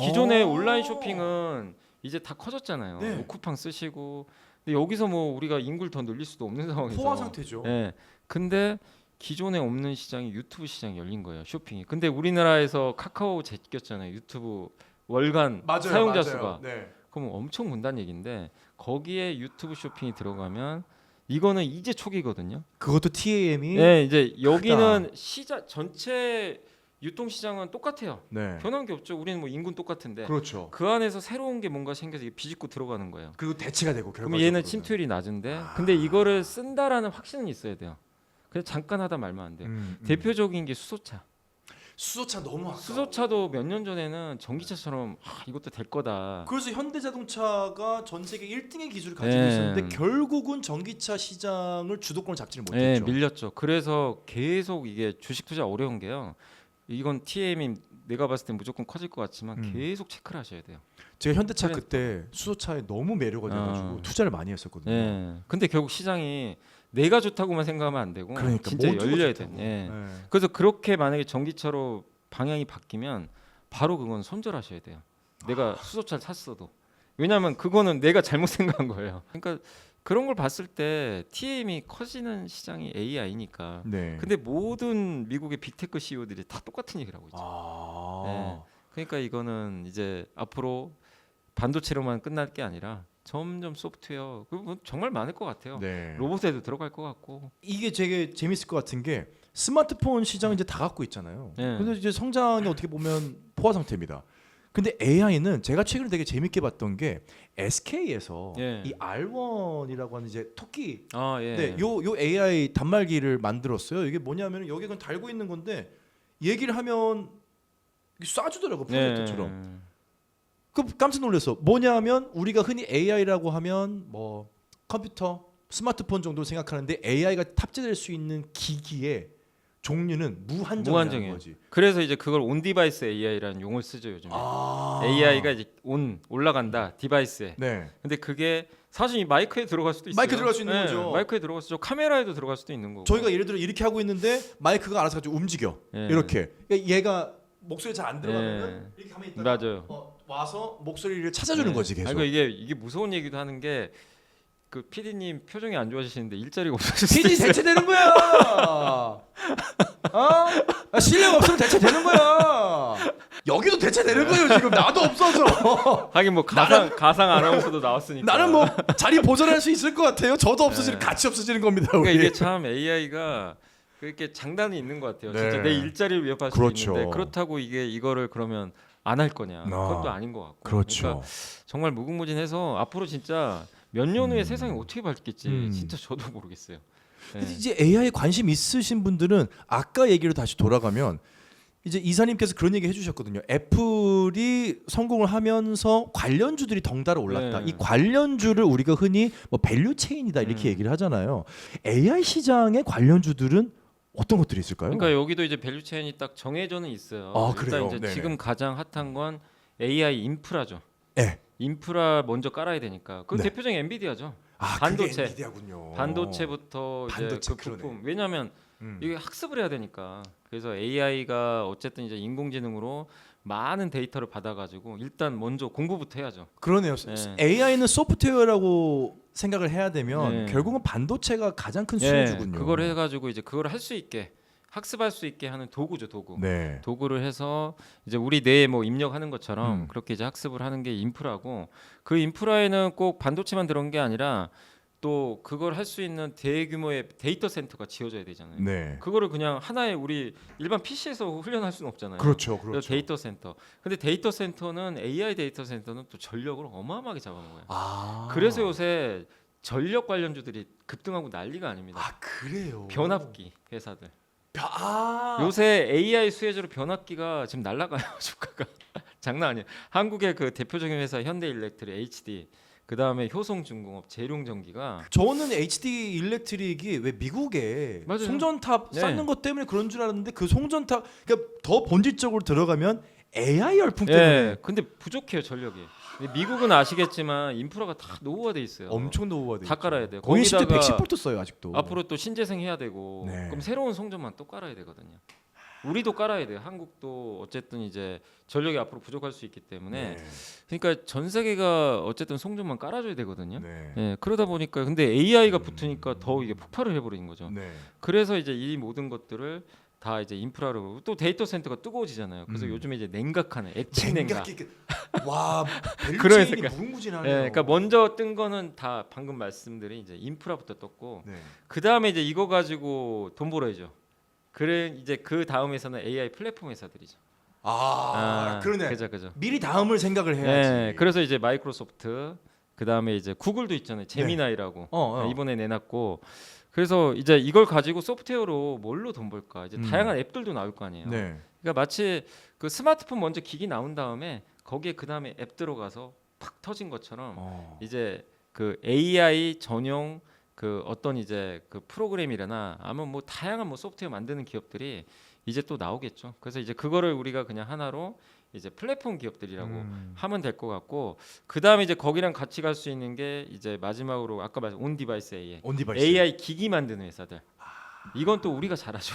기존의 온라인 쇼핑은 이제 다 커졌잖아요. 네. 뭐 쿠팡 쓰시고 근데 여기서 뭐 우리가 인구를 더 늘릴 수도 없는 상황에서 포화 상태죠. 예. 근데 기존에 없는 시장이 유튜브 시장이 열린 거예요. 쇼핑이. 근데 우리나라에서 카카오 제꼈잖아요. 유튜브 월간 사용자 수가. 네. 그럼 엄청 문단 얘기인데 거기에 유튜브 쇼핑이 들어가면 이거는 이제 초기거든요. 그것도 TAM이 네, 이제 여기는 시장 전체 유통 시장은 똑같아요. 네. 변한 게 없죠. 우리는 뭐 인구는 똑같은데 그렇죠. 그 안에서 새로운 게 뭔가 생겨서 이게 비집고 들어가는 거예요. 그리고 대치가 되고 그럼 얘는 침투율이 낮은데 근데 이거를 쓴다라는 확신은 있어야 돼요. 그냥 잠깐 하다 말면 안 돼요. 대표적인 게 수소차. 수소차 너무 아까워. 수소차도 몇 년 전에는 전기차처럼 이것도 될 거다. 그래서 현대자동차가 전 세계 1등의 기술을 가지고 네. 있었는데 결국은 전기차 시장을 주도권을 잡지는 네, 못했죠. 밀렸죠. 그래서 계속 이게 주식 투자 어려운 게요. 이건 TM이 내가 봤을 땐 무조건 커질 것 같지만 음. 계속 체크를 하셔야 돼요. 제가 현대차 그래. 그때 수소차에 너무 매료가 돼가지고 아. 투자를 많이 했었거든요. 예. 근데 결국 시장이 내가 좋다고만 생각하면 안 되고 그러니까 진짜 모두가 열려야 좋다고. 돼. 예. 네. 그래서 그렇게 만약에 전기차로 방향이 바뀌면 바로 그건 손절하셔야 돼요. 내가 수소차를 샀어도. 왜냐하면 그거는 내가 잘못 생각한 거예요. 그러니까 그런 걸 봤을 때 TM이 커지는 시장이 AI니까. 네. 근데 모든 미국의 빅테크 CEO들이 다 똑같은 얘기를 하고 있죠. 아. 그러니까 이거는 이제 앞으로 반도체로만 끝날 게 아니라 점점 소프트웨어 그거 정말 많을 것 같아요. 네. 로봇에도 들어갈 것 같고. 이게 되게 재밌을 것 같은 게 스마트폰 시장 이제 다 갖고 있잖아요. 네. 근데 이제 성장이 어떻게 보면 포화 상태입니다. 근데 AI는 제가 최근에 되게 재밌게 봤던 게 SK에서 예. 이 R1이라고 하는 이제 토끼 아 예. 네, 요 AI 단말기를 만들었어요. 이게 뭐냐면 여기 그냥 달고 있는 건데 얘기를 하면 쏴주더라고 프로젝터처럼. 그 깜짝 놀랐어. 뭐냐면 우리가 흔히 AI라고 하면 뭐 컴퓨터, 스마트폰 정도 생각하는데 AI가 탑재될 수 있는 기기의 종류는 무한정이라는 무한정이에요. 거지. 그래서 이제 그걸 온 디바이스 AI라는 용어를 쓰죠 요즘에. 아. AI가 이제 온 올라간다 디바이스에. 네. 근데 그게 사실 이 마이크에 들어갈 수도 있어요. 마이크에 들어갈 수 있는 거죠. 마이크에 들어갈 수 있죠. 카메라에도 들어갈 수도 있는 거고. 저희가 예를 들어 이렇게 하고 있는데 마이크가 알아서 가지고 움직여. 예. 이렇게. 그러니까 얘가 목소리 잘 안 들어가면 예. 이렇게 가만히 있다가 맞아요. 와서 목소리를 찾아주는 거지 계속. 아이고 이게 무서운 얘기도 하는 게 그 PD님 표정이 안 좋아지시는데 일자리가 없어질 수도 PD 있어요. 대체되는 거야. 실력 없으면 대체되는 거야. 여기도 대체되는 거예요 지금. 나도 없어져. 하긴 뭐 가상 아나운서도 나왔으니까. 나는 뭐 자리 보존할 수 있을 것 같아요. 저도 없어지는 네. 같이 없어지는 겁니다. 그러니까 우리. 이게 참 AI가 그렇게 장단이 있는 것 같아요. 네. 진짜 내 일자리를 위협할 수 그렇죠. 있는데 그렇다고 이거를 그러면 안 할 거냐? 그것도 아닌 것 같고. 그렇죠. 그러니까 정말 무궁무진해서 앞으로 진짜 몇 년 후에 세상이 어떻게 바뀔지 진짜 저도 모르겠어요. 네. 근데 이제 AI에 관심 있으신 분들은 아까 얘기로 다시 돌아가면 이제 이사님께서 그런 얘기 해주셨거든요. 애플이 성공을 하면서 관련주들이 덩달아 올랐다. 네. 이 관련주를 우리가 흔히 뭐 밸류 체인이다 이렇게 얘기를 하잖아요. AI 시장의 관련주들은 어떤 것들이 있을까요? 그러니까 여기도 이제 밸류 체인이 딱 정해져는 있어요. 아, 일단 그래요? 이제 네네. 지금 가장 핫한 건 AI 인프라죠. 네. 인프라 먼저 깔아야 되니까. 그 네. 대표적인 엔비디아죠. 아, 반도체. 그게 엔비디아군요. 반도체부터 반도체, 이제 그 부품. 그러네. 왜냐하면 음. 이게 학습을 해야 되니까. 그래서 AI가 어쨌든 이제 인공지능으로 많은 데이터를 받아가지고 일단 먼저 공부부터 해야죠. 그러네요. 네. AI는 소프트웨어라고 생각을 해야 되면 네. 결국은 반도체가 가장 큰 수요주군요. 그걸 해가지고 이제 그걸 할 수 있게 학습할 수 있게 하는 도구죠, 도구. 네. 도구를 해서 이제 우리 뇌에 뭐 입력하는 것처럼 음. 그렇게 이제 학습을 하는 게 인프라고 그 인프라에는 꼭 반도체만 들어간 게 아니라 또 그걸 할 수 있는 대규모의 데이터 센터가 지어져야 되잖아요. 네. 그거를 그냥 하나의 우리 일반 PC에서 훈련할 수는 없잖아요. 그렇죠, 그래서 그렇죠. 데이터 센터. 근데 데이터 센터는 AI 데이터 센터는 또 전력을 어마어마하게 잡아먹어요. 아. 그래서 요새 전력 관련주들이 급등하고 난리가 아닙니다. 아 그래요. 변압기 회사들. 아. 요새 AI 수혜주로 변압기가 지금 날아가요. 주가가 장난 아니에요. 한국의 그 대표적인 회사 현대일렉트릭 HD, 그 다음에 효성중공업, 재룡전기가 저는 HD 일렉트릭이 왜 미국에 맞아요. 송전탑 네. 쌓는 것 때문에 그런 줄 알았는데 그 송전탑 그러니까 더 본질적으로 들어가면 AI 열풍 때문에 예, 근데 부족해요 전력이. 근데 미국은 아시겠지만 인프라가 다 노후화돼 있어요. 엄청 노후화돼. 다 깔아야 돼요. 고인 시대 거기다가 110V 써요 아직도. 앞으로 또 신재생 해야 되고 네. 그럼 새로운 송전만 또 깔아야 되거든요. 우리도 깔아야 돼요. 한국도 어쨌든 이제 전력이 앞으로 부족할 수 있기 때문에 네. 그러니까 전 세계가 어쨌든 송전만 깔아줘야 되거든요. 네. 예, 그러다 보니까 근데 AI가 붙으니까 더 이게 폭발을 해버리는 거죠. 네. 그래서 이제 이 모든 것들을 다 이제 인프라로 또 데이터 센터가 뜨거워지잖아요. 그래서 요즘에 이제 냉각하는 액침 냉각. 와 그런 밸류체인이 색깔. 무궁무진하네요. 예, 그러니까 먼저 뜬 거는 다 방금 말씀드린 이제 인프라부터 떴고 네. 그 다음에 이제 이거 가지고 돈 벌어야죠. 그래 이제 그 다음에서는 AI 플랫폼 회사들이죠. 그러네. 그죠. 미리 다음을 생각을 해야지. 예, 그래서 이제 마이크로소프트 그 다음에 이제 구글도 있잖아요. 제미나이라고 이번에 내놨고 그래서 이제 이걸 가지고 소프트웨어로 뭘로 돈 벌까 이제 다양한 앱들도 나올 거 아니에요. 네. 그러니까 마치 그 스마트폰 먼저 기기 나온 다음에 거기에 그 다음에 앱 들어가서 팍 터진 것처럼 이제 그 AI 전용 그 어떤 이제 그 프로그램이나 아니면 뭐 다양한 뭐 소프트웨어 만드는 기업들이 이제 또 나오겠죠. 그래서 이제 그거를 우리가 그냥 하나로 이제 플랫폼 기업들이라고 하면 될 것 같고, 그 다음에 이제 거기랑 같이 갈 수 있는 게 이제 마지막으로 아까 말씀 온 디바이스 AI, 온디바이스. AI 기기 만드는 회사들. 이건 또 우리가 잘하죠.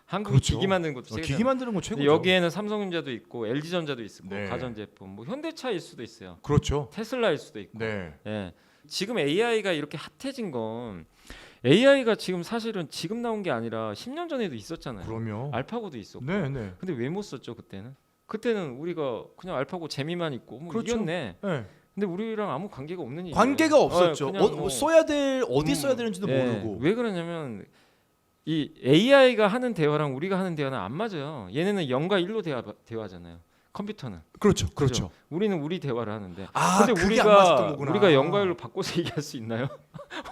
한국이 그렇죠. 기기 만드는 것도 세계잖아요. 기기 만드는 건 최고죠. 여기에는 삼성전자도 있고 LG전자도 있고 네. 가전제품, 뭐 현대차일 수도 있어요. 그렇죠. 테슬라일 수도 있고. 네. 예. 지금 AI가 이렇게 핫해진 건 AI가 지금 사실은 지금 나온 게 아니라 10년 전에도 있었잖아요. 그럼요. 알파고도 있었고. 네, 네. 근데 왜 못 썼죠 그때는? 그때는 우리가 그냥 알파고 재미만 있고 뭐 그렇죠. 이겼네. 네. 근데 우리랑 아무 관계가 없는 일이에요. 관계가 없었죠. 그냥 뭐, 써야 될 어디 써야 되는지도 예. 모르고. 왜 그러냐면 이 AI가 하는 대화랑 우리가 하는 대화는 안 맞아요. 얘네는 0과 1로 대화하잖아요. 컴퓨터는. 그렇죠. 그렇죠. 우리는 우리 대화를 하는데. 아, 근데 그게 안 맞았던 거구나. 우리가 0과 1로 바꿔서 얘기할 수 있나요?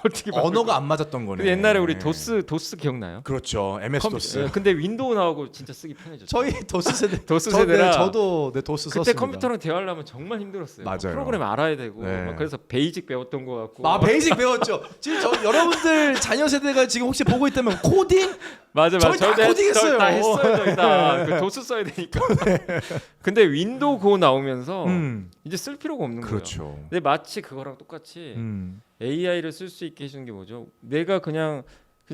어떻게 바꿀 언어가 거야? 안 맞았던 거네. 근데 옛날에 우리 도스 기억나요? 그렇죠. MS 도스. 예, 근데 윈도우 나오고 진짜 쓰기 편해졌죠. 저희 도스 세대. 도스 네, 세대라 저도 네, 도스 그때 썼습니다. 컴퓨터랑 대화하려면 정말 힘들었어요. 맞아요. 프로그램 알아야 되고 네. 막 그래서 베이직 배웠던 거 같고. 아, 베이직 배웠죠. 지금 여러분들 자녀 세대가 지금 혹시 보고 있다면 코딩 맞아. 저희 다 코딩했어요. 저희 다 했어요. 저희 다 그 도스 써야 되니까. 근데 윈도우 고 나오면서 이제 쓸 필요가 없는 거예요. 그렇죠. 근데 마치 그거랑 똑같이 AI를 쓸 수 있게 해주는 게 뭐죠? 내가 그냥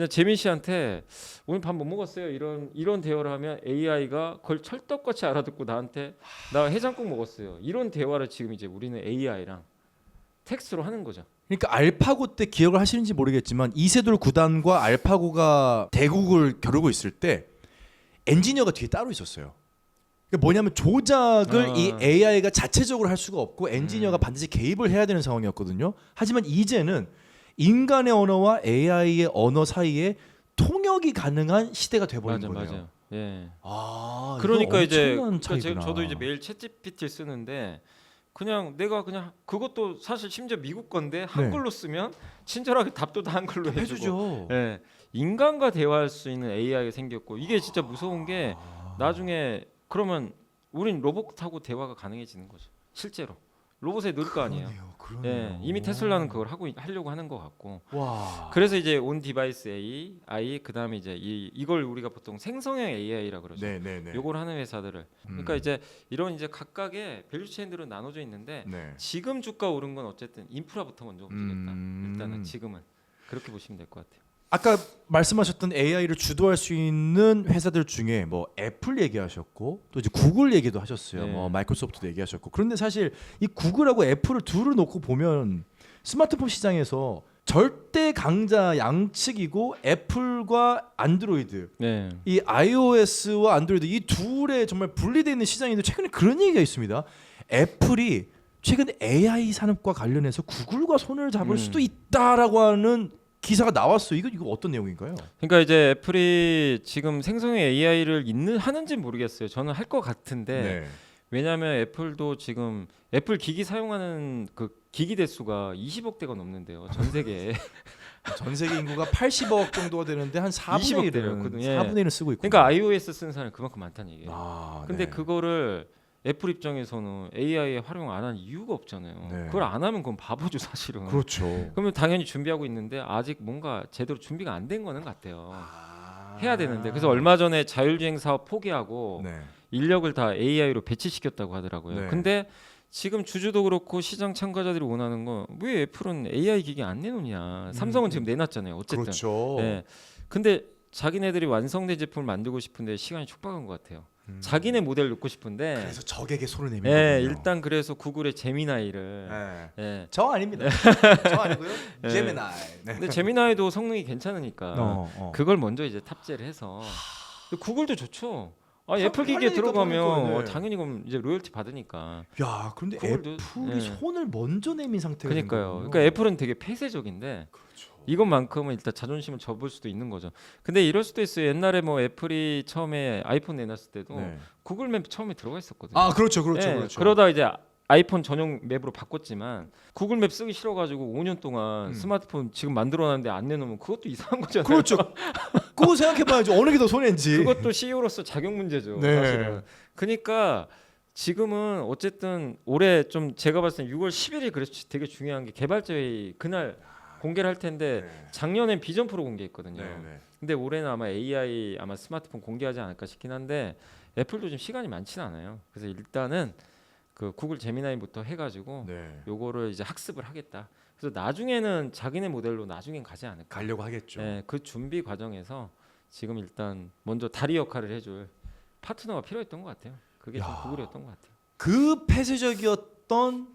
재민 씨한테 오늘 밥 뭐 먹었어요? 이런 대화를 하면 AI가 그걸 철떡같이 알아듣고 나한테 나 해장국 먹었어요. 이런 대화를 지금 이제 우리는 AI랑 텍스트로 하는 거죠. 그러니까 알파고 때 기억을 하시는지 모르겠지만 이세돌 구단과 알파고가 대국을 겨루고 있을 때 엔지니어가 뒤에 따로 있었어요. 그러니까 뭐냐면 조작을 이 AI가 자체적으로 할 수가 없고 엔지니어가 반드시 개입을 해야 되는 상황이었거든요. 하지만 이제는 인간의 언어와 AI의 언어 사이에 통역이 가능한 시대가 돼버린 거예요. 맞아요. 예. 아, 그러니까 이제 엄청난 그러니까 차이구나. 저도 이제 매일 챗GPT 쓰는데 그냥 내가 그냥 그것도 사실 심지어 미국 건데 한글로 쓰면 친절하게 답도 다 한글로 해주고. 해주죠. 예. 인간과 대화할 수 있는 AI가 생겼고 이게 진짜 무서운 게 나중에 그러면 우린 로봇하고 대화가 가능해지는 거죠. 실제로 로봇에 넣을 거 아니에요. 그러네요. 예, 이미 테슬라는 그걸 하려고 하는 것 같고. 와. 그래서 이제 온 디바이스 AI 그다음에 이제 이걸 우리가 보통 생성형 AI라 그러죠. 네네네. 요걸 하는 회사들을. 그러니까 이제 이런 이제 각각의 밸류 체인들은 나눠져 있는데 네. 지금 주가 오른 건 어쨌든 인프라부터 먼저 움직였다. 일단은 지금은 그렇게 보시면 될 것 같아요. 아까 말씀하셨던 AI를 주도할 수 있는 회사들 중에 뭐 애플 얘기하셨고 또 이제 구글 얘기도 하셨어요. 네. 뭐 마이크로소프트도 얘기하셨고. 그런데 사실 이 구글하고 애플을 둘을 놓고 보면 스마트폰 시장에서 절대 강자 양측이고 애플과 안드로이드, 네. 이 iOS와 안드로이드 이 둘의 정말 분리되어 있는 시장인데 최근에 그런 얘기가 있습니다. 애플이 최근에 AI 산업과 관련해서 구글과 손을 잡을 수도 있다라고 하는 기사가 나왔어요. 이거 어떤 내용인가요? 그러니까 이제 애플이 지금 생성형 AI를 하는지 모르겠어요. 저는 할 것 같은데 네. 왜냐하면 애플도 지금 애플 기기 사용하는 그 기기 대수가 20억 대가 넘는데요. 전 세계에. 전 세계 인구가 80억 정도가 되는데 한 4분의 1은 대였거든요. 예. 4분의 1을 쓰고 있고. 그러니까 iOS 쓰는 사람이 그만큼 많다는 얘기예요. 아, 근데 네. 그거를 애플 입장에서는 AI에 활용 안 한 이유가 없잖아요. 네. 그걸 안 하면 그건 바보죠 사실은. 그렇죠. 그러면 당연히 준비하고 있는데 아직 뭔가 제대로 준비가 안 된 거는 같아요. 해야 되는데 그래서 얼마 전에 자율주행 사업 포기하고 네. 인력을 다 AI로 배치시켰다고 하더라고요. 네. 근데 지금 주주도 그렇고 시장 참가자들이 원하는 거 왜 애플은 AI 기기 안 내놓냐? 삼성은 지금 내놨잖아요. 어쨌든. 그렇죠. 네. 근데 자기네들이 완성된 제품을 만들고 싶은데 시간이 촉박한 것 같아요. 자기네 모델 넣고 싶은데. 그래서 적에게 손을 내밀 네, 거군요. 일단 그래서 구글의 제미나이를. 네. 네. 저 아닙니다. 저 아니고요. 네. 제미나이. 네. 근데 제미나이도 성능이 괜찮으니까 그걸 먼저 이제 탑재를 해서. 구글도 좋죠. 애플 기기에 팔리니까 들어가면 팔릴 거예요. 당연히 그럼 이제 로열티 받으니까. 야, 그런데 구글도- 애플이 네. 손을 먼저 내민 상태가 된 그러니까요. 거군요. 그러니까 애플은 되게 폐쇄적인데 그렇죠. 이것만큼은 일단 자존심을 접을 수도 있는 거죠. 근데 이럴 수도 있어요. 옛날에 뭐 애플이 처음에 아이폰 내놨을 때도 네. 구글 맵 처음에 들어가 있었거든요. 아, 그렇죠. 그렇죠. 예, 그렇죠. 그러다 이제 아이폰 전용 맵으로 바꿨지만 구글 맵 쓰기 싫어가지고 5년 동안 스마트폰 지금 만들어놨는데 안 내놓으면 그것도 이상한 거잖아요. 그렇죠. 그거 생각해봐야죠. 어느 게 더 손해인지. 그것도 CEO로서 자격 문제죠. 네. 사실은. 그러니까 지금은 어쨌든 올해 좀 제가 봤을 때 6월 10일이 그래서 되게 중요한 게 개발자 회의 그날 공개를 할 텐데 네. 작년엔 비전 프로 공개했거든요. 네. 근데 올해는 아마 AI 아마 스마트폰 공개하지 않을까 싶긴 한데 애플도 좀 시간이 많지는 않아요. 그래서 일단은 그 구글 제미나이부터 해가지고 네. 요거를 이제 학습을 하겠다. 그래서 나중에는 자기네 모델로 나중엔 가지 않을까. 가려고 하겠죠. 네, 그 준비 과정에서 지금 일단 먼저 다리 역할을 해줄 파트너가 필요했던 것 같아요. 그게 좀 야. 구글이었던 것 같아요. 그 폐쇄적이었던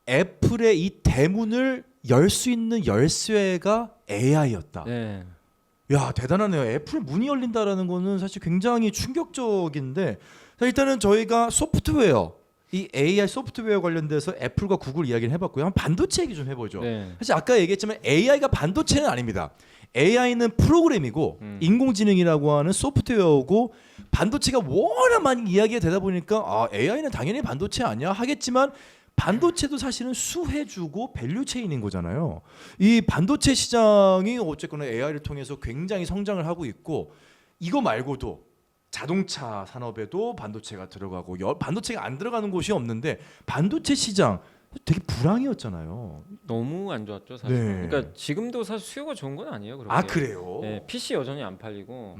애플의 이 대문을 열 수 있는 열쇠가 AI였다. 네. 야, 대단하네요. 애플 문이 열린다라는 거는 사실 굉장히 충격적인데, 자, 일단은 저희가 소프트웨어, 이 AI 소프트웨어 관련돼서 애플과 구글 이야기를 해봤고요. 한번 반도체 얘기 좀 해보죠. 네. 사실 아까 얘기했지만 AI가 반도체는 아닙니다. AI는 프로그램이고 인공지능이라고 하는 소프트웨어고, 반도체가 워낙 많이 이야기가 되다 보니까 AI는 당연히 반도체 아니야 하겠지만, 반도체도 사실은 수혜주고 밸류체인인 거잖아요. 이 반도체 시장이 어쨌거나 AI를 통해서 굉장히 성장을 하고 있고, 이거 말고도 자동차 산업에도 반도체가 들어가고 반도체가 안 들어가는 곳이 없는데, 반도체 시장 되게 불황이었잖아요. 너무 안 좋았죠 사실. 네. 그러니까 지금도 사실 수요가 좋은 건 아니에요. 그렇게. 아, 그래요? 네, PC 여전히 안 팔리고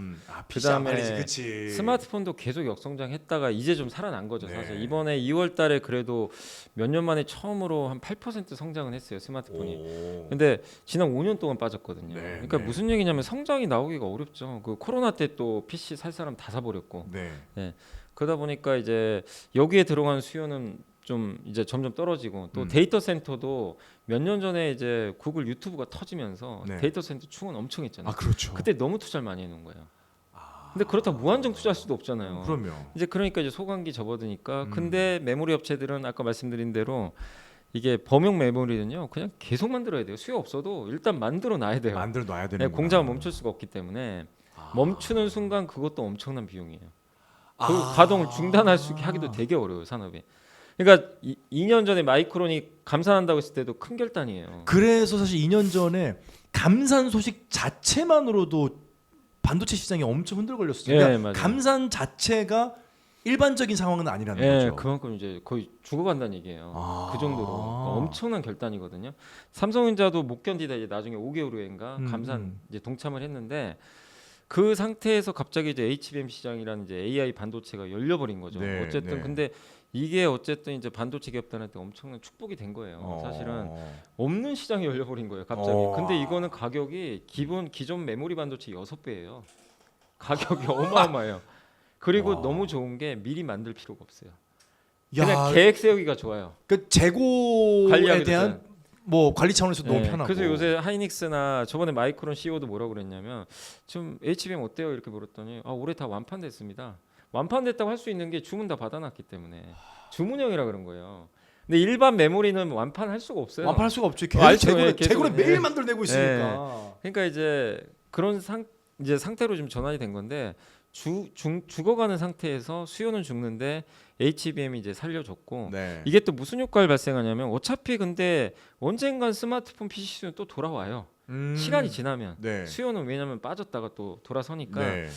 PC 안 그다음에 팔리지, 그치. 스마트폰도 계속 역성장했다가 이제 좀 살아난 거죠. 네. 사실 이번에 2월달에 그래도 몇 년 만에 처음으로 한 8% 성장은 했어요 스마트폰이. 오. 근데 지난 5년 동안 빠졌거든요. 네, 그러니까 네. 무슨 얘기냐면 성장이 나오기가 어렵죠. 그 코로나 때 또 PC 살 사람 다 사버렸고. 네. 그러다 보니까 이제 여기에 들어간 수요는 좀 이제 점점 떨어지고 또 음. 데이터 센터도 몇 년 전에 이제 구글 유튜브가 터지면서 네. 데이터 센터 충은 엄청 했잖아요. 아, 그렇죠. 그때 너무 투자를 많이 해놓은 거예요. 근데 그렇다고 무한정 투자할 수도 없잖아요. 그럼요. 이제 그러니까 이제 소강기 접어드니까. 음. 근데 메모리 업체들은 아까 말씀드린 대로 이게 범용 메모리는요 그냥 계속 만들어야 돼요. 수요 없어도 일단 만들어 놔야 돼요. 만들어 놔야 네, 되는 공장을 멈출 수가 없기 때문에 멈추는 순간 그것도 엄청난 비용이에요. 그 가동을 중단할 수 있게 하기도 되게 어려워요 산업이. 그러니까 2년 전에 마이크론이 감산한다고 했을 때도 큰 결단이에요. 그래서 사실 2년 전에 감산 소식 자체만으로도 반도체 시장이 엄청 흔들걸렸어요. 예, 그러니까 맞아요. 감산 자체가 일반적인 상황은 아니라는 예, 거죠. 그만큼 이제 거의 죽어간다는 얘기예요. 아. 그 정도로 그러니까 엄청난 결단이거든요. 삼성전자도 못 견디다 이제 나중에 5개월 후인가 감산 이제 동참을 했는데, 그 상태에서 갑자기 이제 HBM 시장이라는 이제 AI 반도체가 열려버린 거죠. 네, 어쨌든 네. 근데 이게 어쨌든 이제 반도체 기업들한테 엄청난 축복이 된 거예요. 사실은 없는 시장이 열려버린 거예요 갑자기. 근데 이거는 가격이 기존 메모리 반도체 6배예요. 가격이 어마어마해요. 그리고 너무 좋은 게 미리 만들 필요가 없어요. 그냥 야, 계획 세우기가 좋아요. 그 재고에 관리하기도 대한 뭐 관리 차원에서 너무 네, 편하고. 그래서 요새 하이닉스나 저번에 마이크론 CEO도 뭐라고 그랬냐면 좀 HBM 어때요 이렇게 물었더니 올해 다 완판됐습니다. 완판됐다고 할 수 있는 게 주문 다 받아놨기 때문에 주문형이라 그런 거예요. 근데 일반 메모리는 완판할 수가 없어요. 완판할 수가 없죠. 알죠. 예, 계속, 재고를 매일 예. 만들어내고 있으니까. 그러니까 이제 그런 이제 상태로 좀 전환이 된 건데 죽어가는 상태에서 수요는 죽는데 HBM이 이제 살려줬고 네. 이게 또 무슨 효과를 발생하냐면 어차피 근데 언젠간 스마트폰 PC 수요는 또 돌아와요. 시간이 지나면 네. 수요는 왜냐면 빠졌다가 또 돌아서니까. 네.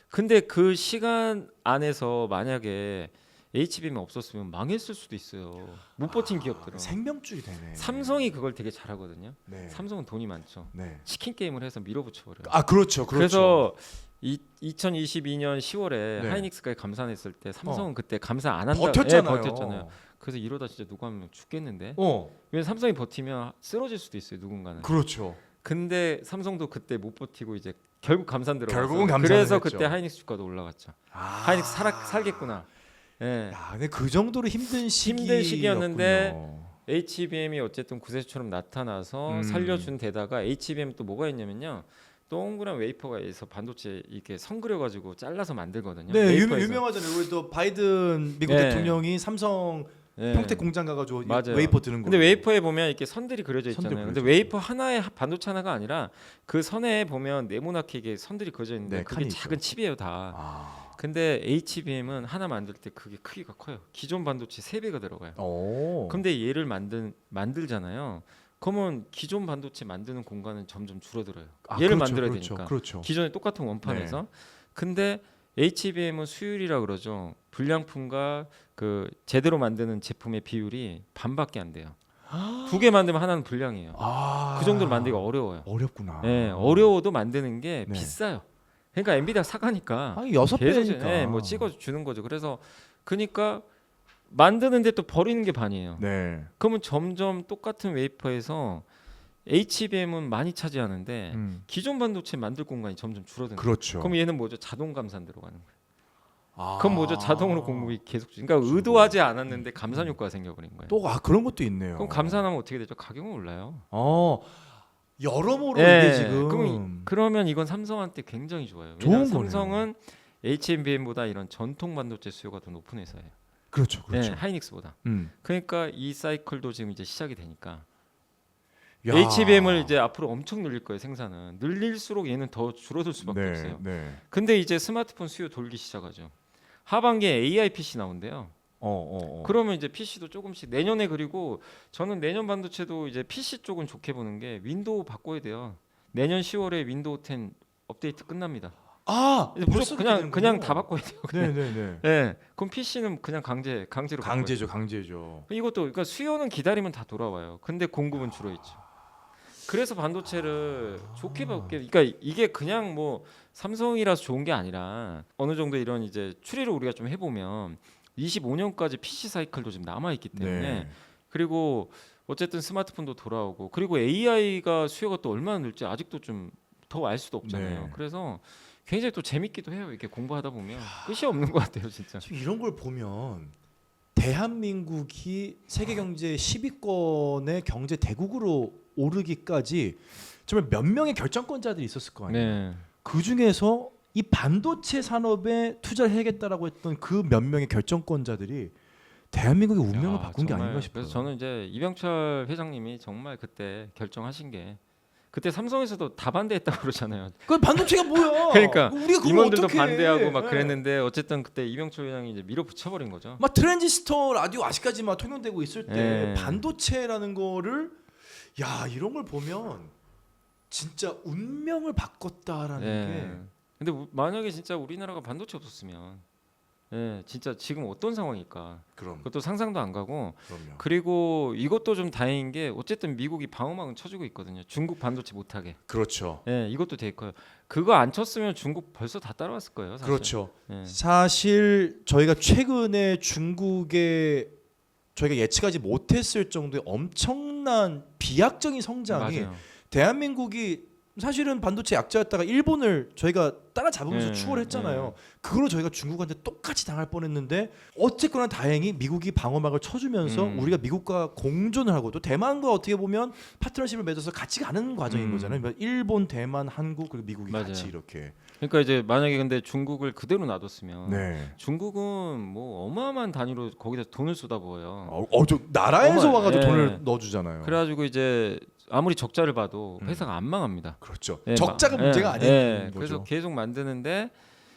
근데 그 시간 안에서 만약에 HBM이 없었으면 망했을 수도 있어요. 못 버틴 기업들은. 생명줄이 되네. 삼성이 그걸 되게 잘하거든요. 네. 삼성은 돈이 많죠. 네. 치킨 게임을 해서 밀어붙여 버려요. 아, 그렇죠. 그래서 2022년 10월에 네. 하이닉스까지 감산했을 때 삼성은 그때 감산 안 한다. 버텼잖아요. 예, 버텼잖아요. 그래서 이러다 진짜 누가 하면 죽겠는데. 어, 왜냐면 삼성이 버티면 쓰러질 수도 있어요, 누군가는. 그렇죠. 근데 삼성도 그때 못 버티고 이제 결국 감산 들어갔어. 결국은 감산을 그래서 했죠. 그때 하이닉스 주가도 올라갔죠. 아. 하이닉스 살겠구나. 예. 야, 근데 그 정도로 힘든 시기였는데 시기였군요. HBM이 어쨌든 구세주처럼 나타나서 살려준 데다가 HBM 또 뭐가 있냐면요. 동그란 웨이퍼가 있어 반도체 이렇게 선 그려가지고 잘라서 만들거든요. 네, 웨이퍼에서. 유명하잖아요. 우리 또 바이든 미국 네. 대통령이 삼성 예. 평택 공장 가가지고 맞아요. 웨이퍼 드는 거. 근데 웨이퍼에 보면 이렇게 선들이 그려져 선들 있잖아요. 근데 그려져 웨이퍼 하나에 반도체 하나가 아니라 그 선에 보면 네모나게 이게 선들이 그려져 있는데 네, 그게 칸이 작은 있죠. 칩이에요 다. 아. 근데 HBM은 하나 만들 때 그게 크기가 커요. 기존 반도체 3배가 들어가요. 오. 근데 얘를 만들잖아요. 그러면 기존 반도체 만드는 공간은 점점 줄어들어요. 얘를 그렇죠, 만들어야 그렇죠, 되니까. 그렇죠. 기존에 똑같은 원판에서. 네. 근데 HBM은 수율이라 그러죠. 불량품과 그 제대로 만드는 제품의 비율이 반밖에 안 돼요. 두 개 만들면 하나는 불량이에요. 아. 그 정도로 만들기가 어려워요. 어렵구나. 예, 어려워도 만드는 게 네. 비싸요. 그러니까 엔비디아 사가니까 아니 6배니까. 예, 뭐 찍어 주는 거죠. 그래서 그러니까 만드는데 또 버리는 게 반이에요. 네. 그러면 점점 똑같은 웨이퍼에서 HBM은 많이 차지하는데 기존 반도체 만들 공간이 점점 줄어드는 거예요. 그렇죠. 그럼 얘는 뭐죠? 자동 감산 들어가는 거예요. 아. 그럼 뭐죠? 자동으로 공급이 계속 그러니까 그렇죠. 의도하지 않았는데 감산 효과가 생겨버린 거예요. 또 그런 것도 있네요. 그럼 감산하면 어떻게 되죠? 가격은 올라요. 여러모로 예, 이게 지금 그러면 이건 삼성한테 굉장히 좋아요. 좋은 왜냐하면 거네요. 삼성은 HBM보다 이런 전통 반도체 수요가 더 높은 회사예요. 그렇죠. 그렇죠. 네, 하이닉스보다. 음. 그러니까 이 사이클도 지금 이제 시작이 되니까 야. HBM을 이제 앞으로 엄청 늘릴 거예요. 생산은 늘릴수록 얘는 더 줄어들 수밖에 네, 없어요. 네. 근데 이제 스마트폰 수요 돌기 시작하죠. 하반기에 AI PC 나온대요. 그러면 이제 PC도 조금씩 내년에 그리고 저는 내년 반도체도 이제 PC 쪽은 좋게 보는 게 윈도우 바꿔야 돼요. 내년 10월에 윈도우 10 업데이트 끝납니다. 아, 무조건 그냥 다 바꿔야 돼요. 네, 네, 네. 네, 그럼 PC는 그냥 강제로 강제죠, 강제죠. 바꿔요. 이것도 그러니까 수요는 기다리면 다 돌아와요. 근데 공급은 줄어 있죠. 그래서 반도체를 좋게 볼게. 그러니까 이게 그냥 뭐 삼성이라서 좋은 게 아니라 어느 정도 이런 이제 추리를 우리가 좀 해보면 25년까지 PC 사이클도 지금 남아 있기 때문에 네. 그리고 어쨌든 스마트폰도 돌아오고 그리고 AI가 수요가 또 얼마나 늘지 아직도 좀 더 알 수도 없잖아요. 네. 그래서 굉장히 또 재밌기도 해요. 이렇게 공부하다 보면 끝이 없는 것 같아요, 진짜. 지금 이런 걸 보면 대한민국이 세계 경제 10위권의 경제 대국으로 오르기까지 정말 몇 명의 결정권자들이 있었을 거 아니에요. 네. 그 중에서 이 반도체 산업에 투자를 해야겠다라고 했던 그 몇 명의 결정권자들이 대한민국의 운명을 바꾼 게 정말 아닌가 싶어요. 그래서 저는 이제 이병철 회장님이 정말 그때 결정하신 게 그때 삼성에서도 다 반대했다고 그러잖아요. 그 반도체가 뭐야? 그러니까 우리가 그걸 임원들도 어떻게 해? 반대하고 막 네. 그랬는데 어쨌든 그때 이병철 회장이 이제 밀어붙여버린 거죠. 막 트랜지스터 라디오 아직까지 막 통용되고 있을 때 네. 반도체라는 거를 야 이런 걸 보면 진짜 운명을 바꿨다라는 게 근데 만약에 진짜 우리나라가 반도체 없었으면 진짜 지금 어떤 상황일까? 그럼 그것도 상상도 안 가고 그럼요. 그리고 이것도 좀 다행인 게 어쨌든 미국이 방어막은 쳐주고 있거든요. 중국 반도체 못하게. 그렇죠. 이것도 돼 있고요. 그거 안 쳤으면 중국 벌써 다 따라왔을 거예요. 사실. 그렇죠. 예. 사실 저희가 최근에 중국의 저희가 예측하지 못했을 정도의 엄청난 비약적인 성장이 맞아요. 대한민국이 사실은 반도체 약자였다가 일본을 저희가 따라잡으면서 추월을 했잖아요. 그걸로 저희가 중국한테 똑같이 당할 뻔했는데 어쨌거나 다행히 미국이 방어막을 쳐주면서 우리가 미국과 공존을 하고 또 대만과 어떻게 보면 파트너십을 맺어서 같이 가는 과정인 거잖아요. 그러니까 일본, 대만, 한국 그리고 미국이 맞아요. 같이 이렇게. 그러니까 이제 만약에 근데 중국을 그대로 놔뒀으면 네. 중국은 뭐 어마어마한 단위로 거기다 돈을 쏟아부어요. 저 나라에서 어머, 와가지고 예. 돈을 넣어주잖아요. 그래가지고 이제 아무리 적자를 봐도 회사가 안 망합니다. 그렇죠. 예, 적자가 마- 문제가 아닌 거죠. 그래서 계속 만드는데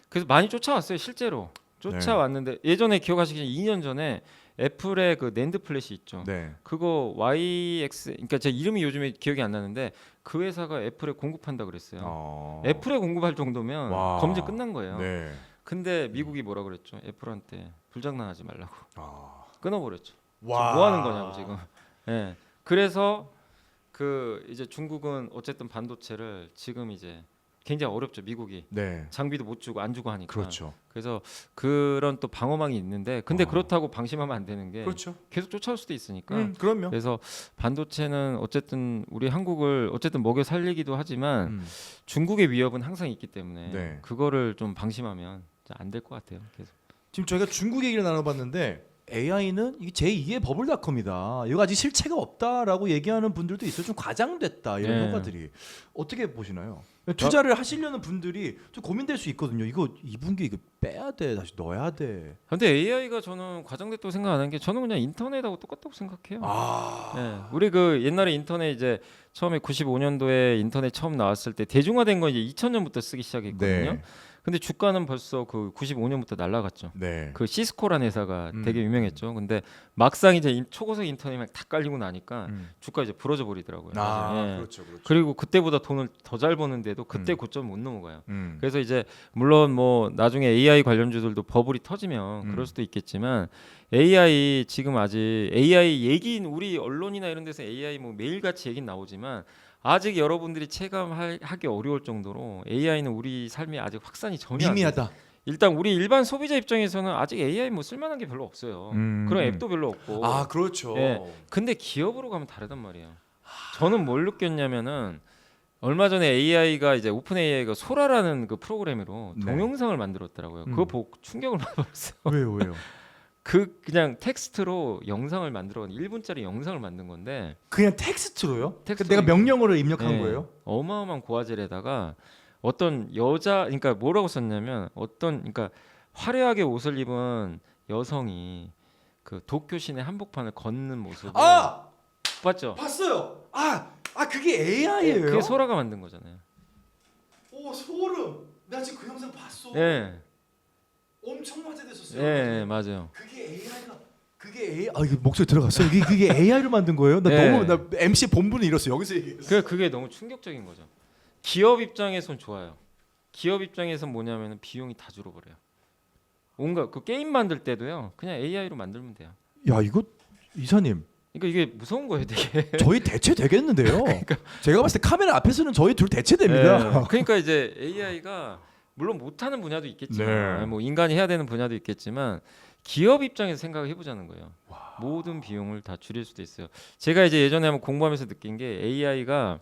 그래서 많이 쫓아왔어요 실제로 쫓아왔는데 예전에 기억하시겠지만 2년 전에 애플의 그 낸드 플래시 있죠. 네. 그거 YX 그러니까 제 이름이 요즘에 기억이 안 나는데 그 회사가 애플에 공급한다 그랬어요. 애플에 공급할 정도면 와. 검증 끝난 거예요. 네. 근데 미국이 뭐라 그랬죠? 애플한테 불장난하지 말라고 끊어버렸죠. 와. 지금 뭐 하는 거냐고 지금. 그래서 그 이제 중국은 어쨌든 반도체를 지금 이제 굉장히 어렵죠. 미국이 네. 장비도 못 주고 안 주고 하니까. 그렇죠. 그래서 그런 또 방어망이 있는데 근데 그렇다고 방심하면 안 되는 게 그렇죠. 계속 쫓아올 수도 있으니까. 그럼요. 그래서 반도체는 어쨌든 우리 한국을 어쨌든 먹여 살리기도 하지만 중국의 위협은 항상 있기 때문에 네. 그거를 좀 방심하면 안 될 것 같아요. 계속. 지금 저희가 중국 얘기를 나눠봤는데 AI는 이게 제2의 버블닷컴이다. 이거 아직 실체가 없다라고 얘기하는 분들도 있어요. 좀 과장됐다 이런 네. 효과들이 어떻게 보시나요? 투자를 하시려는 분들이 좀 고민될 수 있거든요. 이거 2분기 이거 빼야 돼, 다시 넣어야 돼. 근데 AI가 저는 과장됐다고 생각 안 하는 게 저는 그냥 인터넷하고 똑같다고 생각해요. 우리 그 옛날에 인터넷 이제 처음에 95년도에 인터넷 처음 나왔을 때 대중화된 건 이제 2000년부터 쓰기 시작했거든요. 네. 근데 주가는 벌써 그 95년부터 날라갔죠. 네. 그 시스코라는 회사가 되게 유명했죠. 근데 막상 이제 초고속 인터넷 다 깔리고 나니까 주가 이제 부러져 버리더라고요. 예. 그렇죠, 그렇죠. 그리고 그때보다 돈을 더 잘 버는데도 그때 고점 못 넘어가요. 음. 그래서 이제 물론 뭐 나중에 AI 관련주들도 버블이 터지면 그럴 수도 있겠지만 AI 지금 아직 AI 얘기는 우리 언론이나 이런 데서 AI 뭐 매일같이 얘기는 나오지만 아직 여러분들이 체감하기 어려울 정도로 AI는 우리 삶에 아직 확산이 전혀 안 돼요. 미미하다. 일단 우리 일반 소비자 입장에서는 아직 AI 뭐 쓸만한 게 별로 없어요. 그런 앱도 별로 없고. 아, 그렇죠. 예. 근데 기업으로 가면 다르단 말이에요. 저는 뭘 느꼈냐면은 얼마 전에 AI가 이제 오픈 AI가 소라라는 그 프로그램으로 네. 동영상을 만들었더라고요. 그거 보고 충격을 받았어요. 왜요? 그냥 텍스트로 영상을 만들어 1분짜리 영상을 만든 건데 그냥 텍스트로요? 텍스트로 내가 이거- 명령어를 입력한 네. 거예요? 어마어마한 고화질에다가 어떤 여자 그러니까 뭐라고 썼냐면 그러니까 화려하게 옷을 입은 여성이 그 도쿄 시내 한복판을 걷는 모습을 아! 봤죠? 봤어요. 그게 AI예요? 그게 소라가 만든 거잖아요. 오, 소름. 나 지금 그 영상 봤어. 예. 엄청 화제됐었어요. 예, 맞아요. 그게 AI 이거 목소리 들어갔어요. 그게 AI로 만든 거예요? 나 네. 너무 나 MC 본분을 잃었어. 여기서 얘기했어. 그게 너무 충격적인 거죠. 기업 입장에선 좋아요. 기업 입장에선 뭐냐면은 비용이 다 줄어버려요. 온갖 그 게임 만들 때도요. 그냥 AI로 만들면 돼요. 야, 이거 이사님. 그러니까 이게 무서운 거예요, 되게. 저희 대체 되겠는데요. 제가 봤을 때 카메라 앞에서는 저희 둘 대체됩니다. 예. 그러니까 이제 AI가 물론 못하는 분야도 있겠지만 네. 뭐 인간이 해야 되는 분야도 있겠지만 기업 입장에서 생각을 해보자는 거예요. 모든 비용을 다 줄일 수도 있어요. 제가 이제 예전에 한번 공부하면서 느낀 게 AI가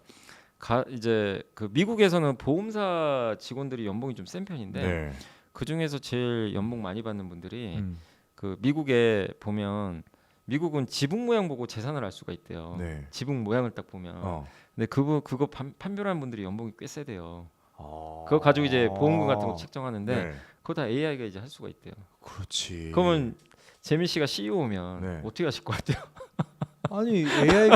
이제 그 미국에서는 보험사 직원들이 연봉이 좀 센 편인데 네. 그 중에서 제일 연봉 많이 받는 분들이 음. 그 미국에 보면 미국은 지붕 모양 보고 재산을 알 수가 있대요. 네. 지붕 모양을 딱 보면. 근데 그거 판별하는 분들이 연봉이 꽤 세대요. 그거 가지고 이제 보험금 같은 거 책정하는데 네. 그거 다 AI가 이제 할 수가 있대요. 그렇지. 그러면 재민 씨가 CEO면 네. 어떻게 하실 것 같아요? 아니 AI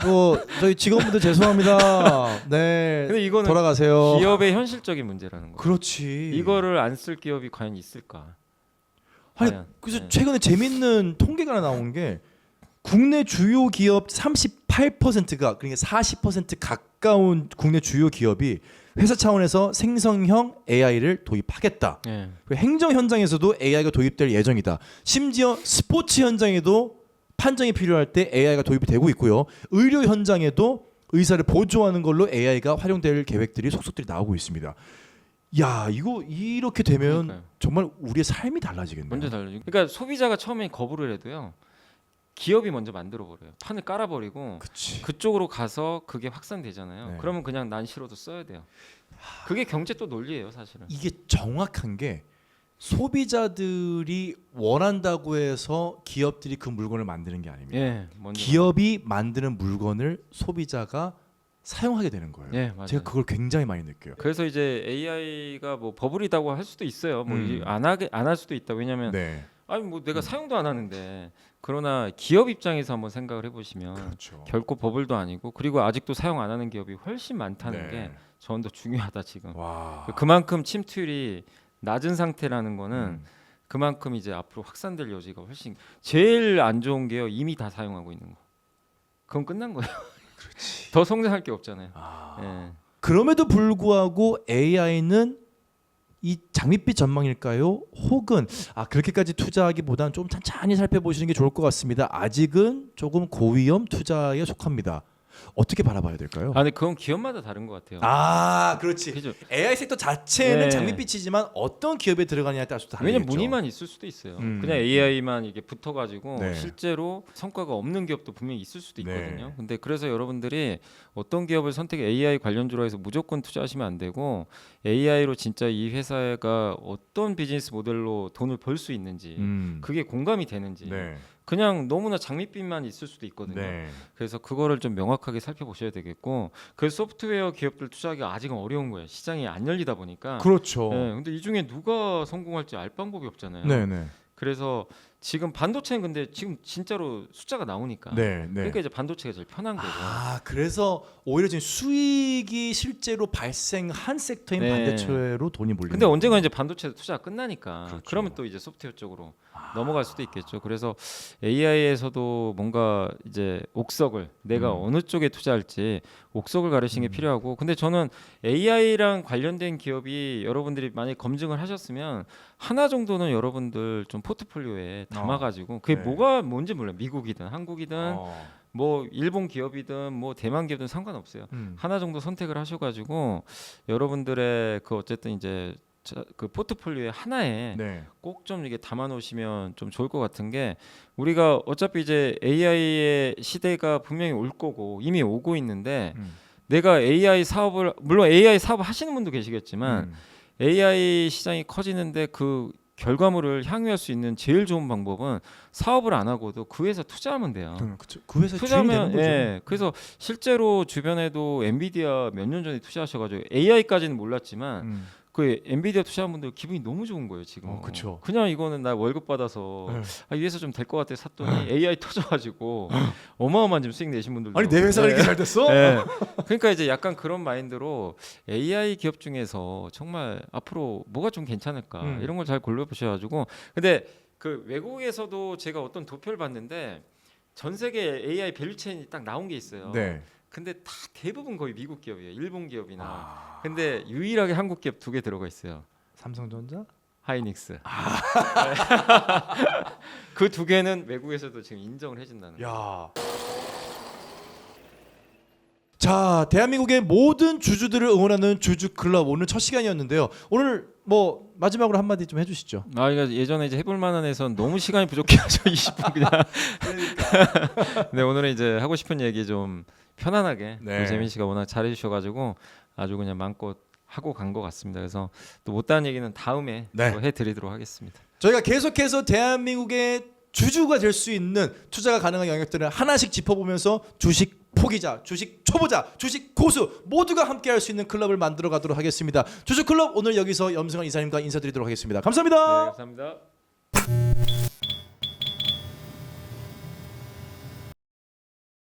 뭐 저희 직원분들 죄송합니다. 네. 근데 이거는 돌아가세요. 기업의 현실적인 문제라는 거예요. 그렇지. 이거를 안 쓸 기업이 과연 있을까? 아니, 과연. 그래서 네. 최근에 재밌는 통계가 하나 나온 게 국내 주요 기업 38%가 그러니까 40% 가까운 국내 주요 기업이 회사 차원에서 생성형 AI를 도입하겠다. 네. 그리고 행정 현장에서도 AI가 도입될 예정이다. 심지어 스포츠 현장에도 판정이 필요할 때 AI가 도입이 되고 있고요. 의료 현장에도 의사를 보조하는 걸로 AI가 활용될 계획들이 속속들이 나오고 있습니다. 야, 이거 이렇게 되면 그러니까요. 정말 우리의 삶이 달라지겠네요. 먼저 달라지고. 그러니까 소비자가 처음에 거부를 해도요. 기업이 먼저 만들어 버려요. 판을 깔아 버리고 그치. 그쪽으로 가서 그게 확산되잖아요. 네. 그러면 그냥 난 싫어도 써야 돼요. 그게 경제 또 논리예요, 사실은. 이게 정확한 게 소비자들이 원한다고 해서 기업들이 그 물건을 만드는 게 아닙니다. 예, 먼저. 기업이 만드는 물건을 소비자가 사용하게 되는 거예요. 예, 맞아요. 제가 그걸 굉장히 많이 느껴요. 그래서 이제 AI가 뭐 버블이라고 할 수도 있어요. 뭐 음. 안 할 수도 있다. 왜냐면 네, 아니 뭐 내가 사용도 안 하는데. 그러나 기업 입장에서 한번 생각을 해보시면 그렇죠. 결코 버블도 아니고 그리고 아직도 사용 안 하는 기업이 훨씬 많다는 네. 게 저는 더 중요하다 지금. 와, 그만큼 침투율이 낮은 상태라는 거는 음. 그만큼 이제 앞으로 확산될 여지가 훨씬 제일 안 좋은 게요. 이미 다 사용하고 있는 거. 그건 끝난 거예요. 그렇지. 더 성장할 게 없잖아요. 아. 예. 그럼에도 불구하고 AI는 이 장밋빛 전망일까요? 혹은 그렇게까지 투자하기보다는 좀 천천히 살펴보시는 게 좋을 것 같습니다. 아직은 조금 고위험 투자에 속합니다. 어떻게 바라봐야 될까요? 근데 그건 기업마다 다른 것 같아요. 그렇지. 그죠? AI 섹터 자체는 네. 장밋빛이지만 어떤 기업에 들어가냐에 따라서 다르겠죠. 왜냐면 문의만 있을 수도 있어요. 음. 그냥 AI만 이게 붙어가지고 네. 실제로 성과가 없는 기업도 분명히 있을 수도 있거든요. 네. 근데 그래서 여러분들이 어떤 기업을 AI 관련주로 해서 무조건 투자하시면 안 되고 AI로 진짜 이 회사가 어떤 비즈니스 모델로 돈을 벌 수 있는지 그게 공감이 되는지 네. 그냥 너무나 장밋빛만 있을 수도 있거든요. 네. 그래서 그거를 좀 명확하게 살펴보셔야 되겠고 그래서 소프트웨어 기업들 투자하기가 아직은 어려운 거예요. 시장이 안 열리다 보니까. 그렇죠. 네, 근데 이 중에 누가 성공할지 알 방법이 없잖아요. 네, 네. 그래서 지금 반도체는 근데 지금 진짜로 숫자가 나오니까. 네, 네. 그러니까 이제 반도체가 제일 편한 거죠. 아, 그래서 오히려 지금 수익이 실제로 발생한 섹터인 네. 반도체로 돈이 몰리는. 근데 언젠가 이제 반도체 투자가 끝나니까 그렇죠. 그러면 또 이제 소프트웨어 쪽으로 넘어갈 수도 있겠죠. 그래서 AI에서도 뭔가 이제 옥석을 내가 어느 쪽에 투자할지 옥석을 가르치는 게 필요하고, 근데 저는 AI랑 관련된 기업이 여러분들이 만약 검증을 하셨으면 하나 정도는 여러분들 좀 포트폴리오에 담아가지고 그게 네. 뭐가 뭔지 몰라요. 미국이든 한국이든 어. 뭐 일본 기업이든 뭐 대만 기업이든 상관없어요. 하나 정도 선택을 하셔가지고 여러분들의 그 어쨌든 이제 그 포트폴리오의 하나에 네. 꼭 좀 이게 담아 놓으시면 좀 좋을 것 같은 게, 우리가 어차피 이제 AI의 시대가 분명히 올 거고 이미 오고 있는데 내가 AI 사업을, 물론 AI 사업을 하시는 분도 계시겠지만 AI 시장이 커지는데 그 결과물을 향유할 수 있는 제일 좋은 방법은 사업을 안 하고도 그 회사 투자하면 돼요. 그렇죠. 그 회사 투자하면, 주인이 되는 거죠. 예. 그래서 실제로 주변에도 엔비디아 몇 년 전에 투자하셔가지고 AI까지는 몰랐지만 그 엔비디아 투자한 분들 기분이 너무 좋은 거예요 지금. 그쵸. 그냥 이거는 나 월급 받아서 네. 아, 이 회사 좀 될 것 같아 샀더니 AI 터져가지고 어마어마한 지금 수익 내신 분들도. 아니 내 회사가 네. 이렇게 잘 됐어? 네. 그러니까 이제 약간 그런 마인드로 AI 기업 중에서 정말 앞으로 뭐가 좀 괜찮을까 이런 걸 잘 골라보셔가지고. 근데 그 외국에서도 제가 어떤 도표를 봤는데 전 세계 AI 밸류체인이 딱 나온 게 있어요. 네. 근데 다 대부분 거의 미국 기업이에요. 일본 기업이나. 근데 유일하게 한국 기업 2개 들어가 있어요. 삼성전자? 하이닉스. 그 2개는 외국에서도 지금 인정을 해준다는 거예요. 야. 자, 대한민국의 모든 주주들을 응원하는 주주 클럽, 오늘 첫 시간이었는데요. 오늘 뭐 마지막으로 한마디 좀 해주시죠. 아, 이거 예전에 이제 해볼 만한 해서 너무 시간이 부족해서 20분 그냥. 네, 오늘은 이제 하고 싶은 얘기 좀 편안하게, 네. 우리 재민 씨가 워낙 잘해주셔가지고 아주 그냥 마음껏 하고 간 것 같습니다. 그래서 또 못다한 얘기는 다음에 네. 또 해드리도록 하겠습니다. 저희가 계속해서 대한민국의 주주가 될 수 있는 투자가 가능한 영역들을 하나씩 짚어보면서 주식 포기자, 주식 초보자, 주식 고수 모두가 함께할 수 있는 클럽을 만들어 가도록 하겠습니다. 주주 클럽 오늘 여기서 염승환 이사님과 인사드리도록 하겠습니다. 감사합니다. 네, 감사합니다.